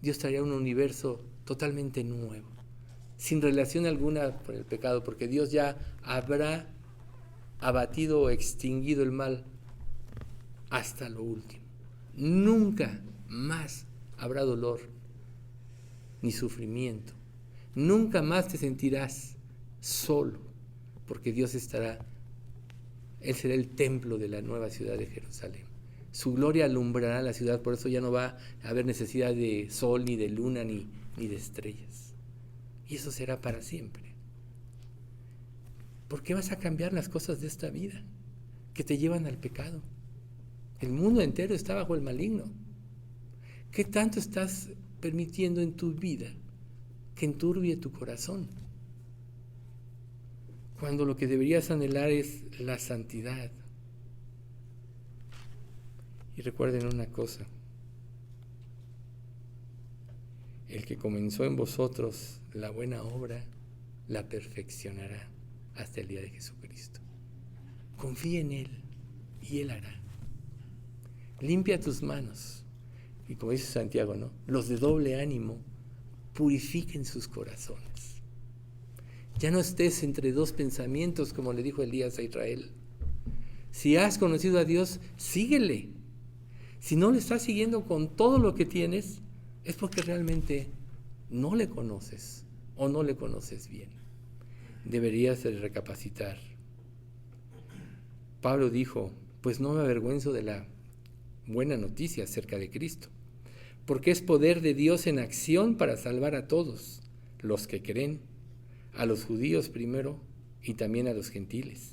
Dios traerá un universo totalmente nuevo, sin relación alguna con el pecado, porque Dios ya habrá abatido o extinguido el mal hasta lo último. Nunca más habrá dolor ni sufrimiento. Nunca más te sentirás solo, porque Dios estará. Él será el templo de la nueva ciudad de Jerusalén. Su gloria alumbrará la ciudad, por eso ya no va a haber necesidad de sol, ni de luna, ni de estrellas. Y eso será para siempre. ¿Por qué vas a cambiar las cosas de esta vida que te llevan al pecado? El mundo entero está bajo el maligno. ¿Qué tanto estás permitiendo en tu vida que enturbie tu corazón? Cuando lo que deberías anhelar es la santidad. Y recuerden una cosa: el que comenzó en vosotros la buena obra, la perfeccionará hasta el día de Jesucristo. Confía en Él y Él hará. Limpia tus manos. Y como dice Santiago, ¿no? Los de doble ánimo purifiquen sus corazones. Ya no estés entre dos pensamientos, como le dijo Elías a Israel. Si has conocido a Dios, síguele. Si no le estás siguiendo con todo lo que tienes, es porque realmente no le conoces o no le conoces bien. Deberías de recapacitar. Pablo dijo: pues no me avergüenzo de la buena noticia acerca de Cristo, porque es poder de Dios en acción para salvar a todos los que creen, a los judíos primero y también a los gentiles.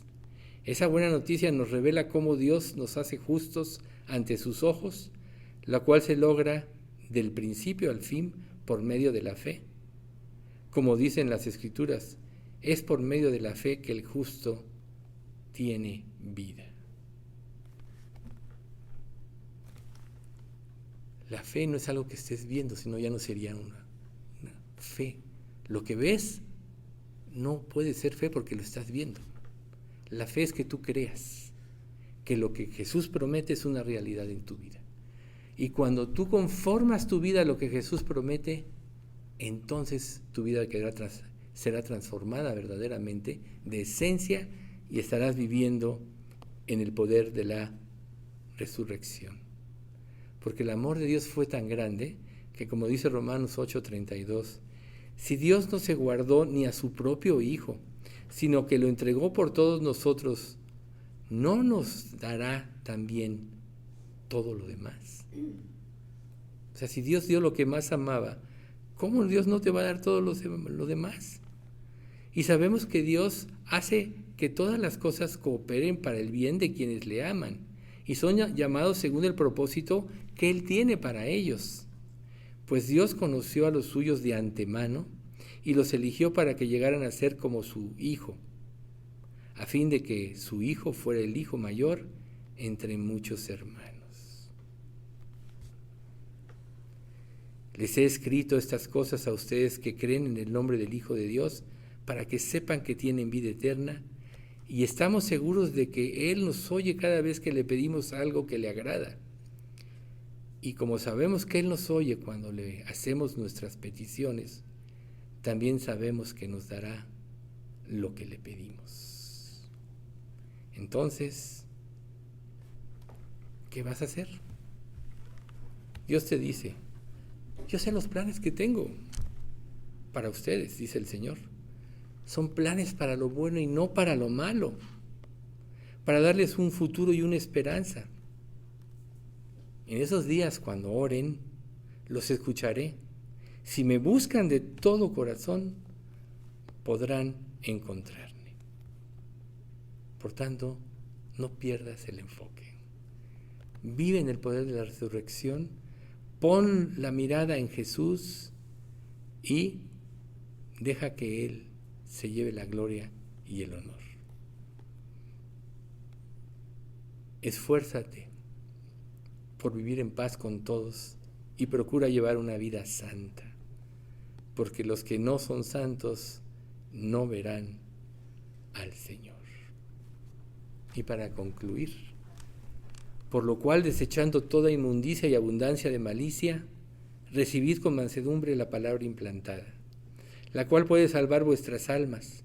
Esa buena noticia nos revela cómo Dios nos hace justos ante sus ojos, la cual se logra del principio al fin por medio de la fe. Como dicen las Escrituras, es por medio de la fe que el justo tiene vida. La fe no es algo que estés viendo, sino ya no sería una fe. Lo que ves no puede ser fe porque lo estás viendo. La fe es que tú creas que lo que Jesús promete es una realidad en tu vida. Y cuando tú conformas tu vida a lo que Jesús promete, entonces tu vida será transformada verdaderamente de esencia y estarás viviendo en el poder de la resurrección. Porque el amor de Dios fue tan grande que, como dice Romanos 8:32, si Dios no se guardó ni a su propio Hijo, sino que lo entregó por todos nosotros, ¿no nos dará también todo lo demás? O sea, si Dios dio lo que más amaba, ¿cómo Dios no te va a dar todo lo demás? Y sabemos que Dios hace que todas las cosas cooperen para el bien de quienes le aman y son llamados según el propósito que Él tiene para ellos. Pues Dios conoció a los suyos de antemano y los eligió para que llegaran a ser como su Hijo, a fin de que su Hijo fuera el Hijo mayor entre muchos hermanos. Les he escrito estas cosas a ustedes que creen en el nombre del Hijo de Dios, para que sepan que tienen vida eterna, y estamos seguros de que Él nos oye cada vez que le pedimos algo que le agrada. Y como sabemos que Él nos oye cuando le hacemos nuestras peticiones, también sabemos que nos dará lo que le pedimos. Entonces, ¿qué vas a hacer? Dios te dice: yo sé los planes que tengo para ustedes, dice el Señor. Son planes para lo bueno y no para lo malo, para darles un futuro y una esperanza. En esos días, cuando oren, los escucharé. Si me buscan de todo corazón, podrán encontrarme. Por tanto, no pierdas el enfoque. Vive en el poder de la resurrección, pon la mirada en Jesús y Deja que Él se lleve la gloria y el honor. Esfuérzate por vivir en paz con todos y procura llevar una vida santa, porque los que no son santos no verán al Señor. Y para concluir, por lo cual, desechando toda inmundicia y abundancia de malicia, recibid con mansedumbre la palabra implantada, la cual puede salvar vuestras almas,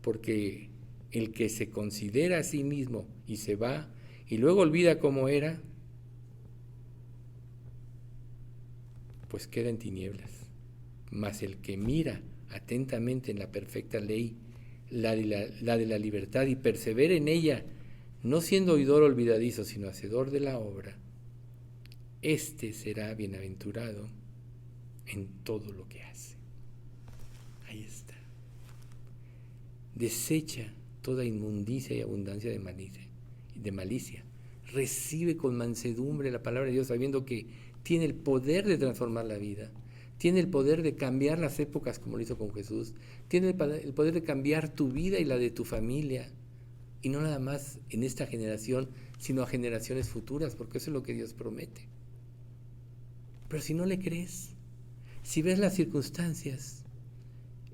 porque el que se considera a sí mismo y se va y luego olvida cómo era, pues queda en tinieblas. Mas el que mira atentamente en la perfecta ley, la de la libertad, y persevera en ella, no siendo oidor olvidadizo, sino hacedor de la obra, éste será bienaventurado en todo lo que hace. Ahí está. Desecha toda inmundicia y abundancia de malicia. Recibe con mansedumbre la palabra de Dios, sabiendo que tiene el poder de transformar la vida, tiene el poder de cambiar las épocas como lo hizo con Jesús, tiene el poder de cambiar tu vida y la de tu familia, y no nada más en esta generación, sino a generaciones futuras, porque eso es lo que Dios promete. Pero si no le crees, si ves las circunstancias,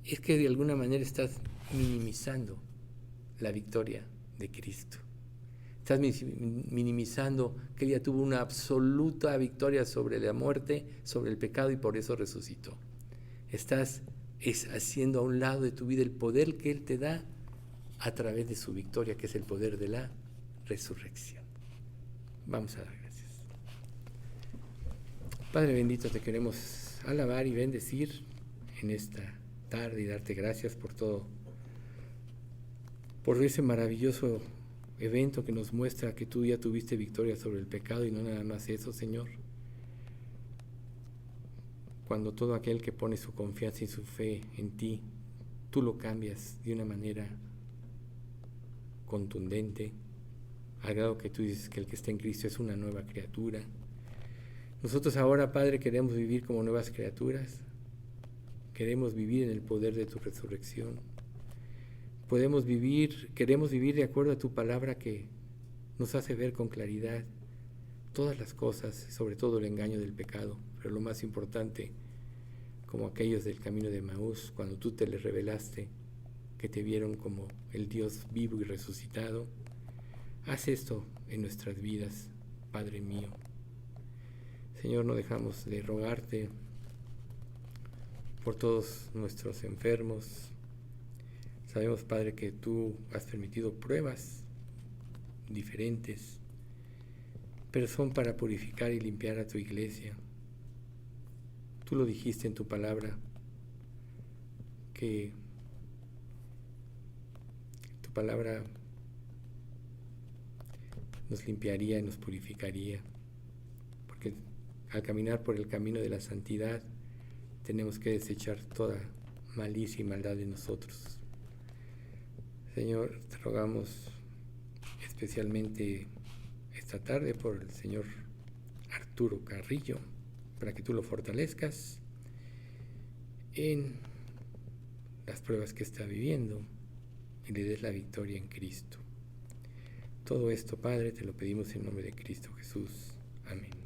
es que de alguna manera estás minimizando la victoria de Cristo. Estás minimizando que ella tuvo una absoluta victoria sobre la muerte, sobre el pecado, y por eso resucitó. Estás haciendo a un lado de tu vida el poder que Él te da a través de su victoria, que es el poder de la resurrección. Vamos a dar gracias. Padre bendito, te queremos alabar y bendecir en esta tarde y darte gracias por todo, por ese maravilloso evento que nos muestra que tú ya tuviste victoria sobre el pecado, y no nada más eso, Señor. Cuando todo aquel que pone su confianza y su fe en ti, tú lo cambias de una manera contundente, al grado que tú dices que el que está en Cristo es una nueva criatura. Nosotros ahora, Padre, queremos vivir como nuevas criaturas, queremos vivir en el poder de tu resurrección. Queremos vivir de acuerdo a tu palabra, que nos hace ver con claridad todas las cosas, sobre todo el engaño del pecado, pero lo más importante, como aquellos del camino de Emaús, cuando tú te les revelaste, que te vieron como el Dios vivo y resucitado. Haz esto en nuestras vidas, Padre mío. Señor, no dejamos de rogarte por todos nuestros enfermos. Sabemos, Padre, que tú has permitido pruebas diferentes, pero son para purificar y limpiar a tu iglesia. Tú lo dijiste en tu palabra, que tu palabra nos limpiaría y nos purificaría, porque al caminar por el camino de la santidad tenemos que desechar toda malicia y maldad de nosotros. Señor, te rogamos especialmente esta tarde por el señor Arturo Carrillo, para que tú lo fortalezcas en las pruebas que está viviendo y le des la victoria en Cristo. Todo esto, Padre, te lo pedimos en nombre de Cristo Jesús. Amén.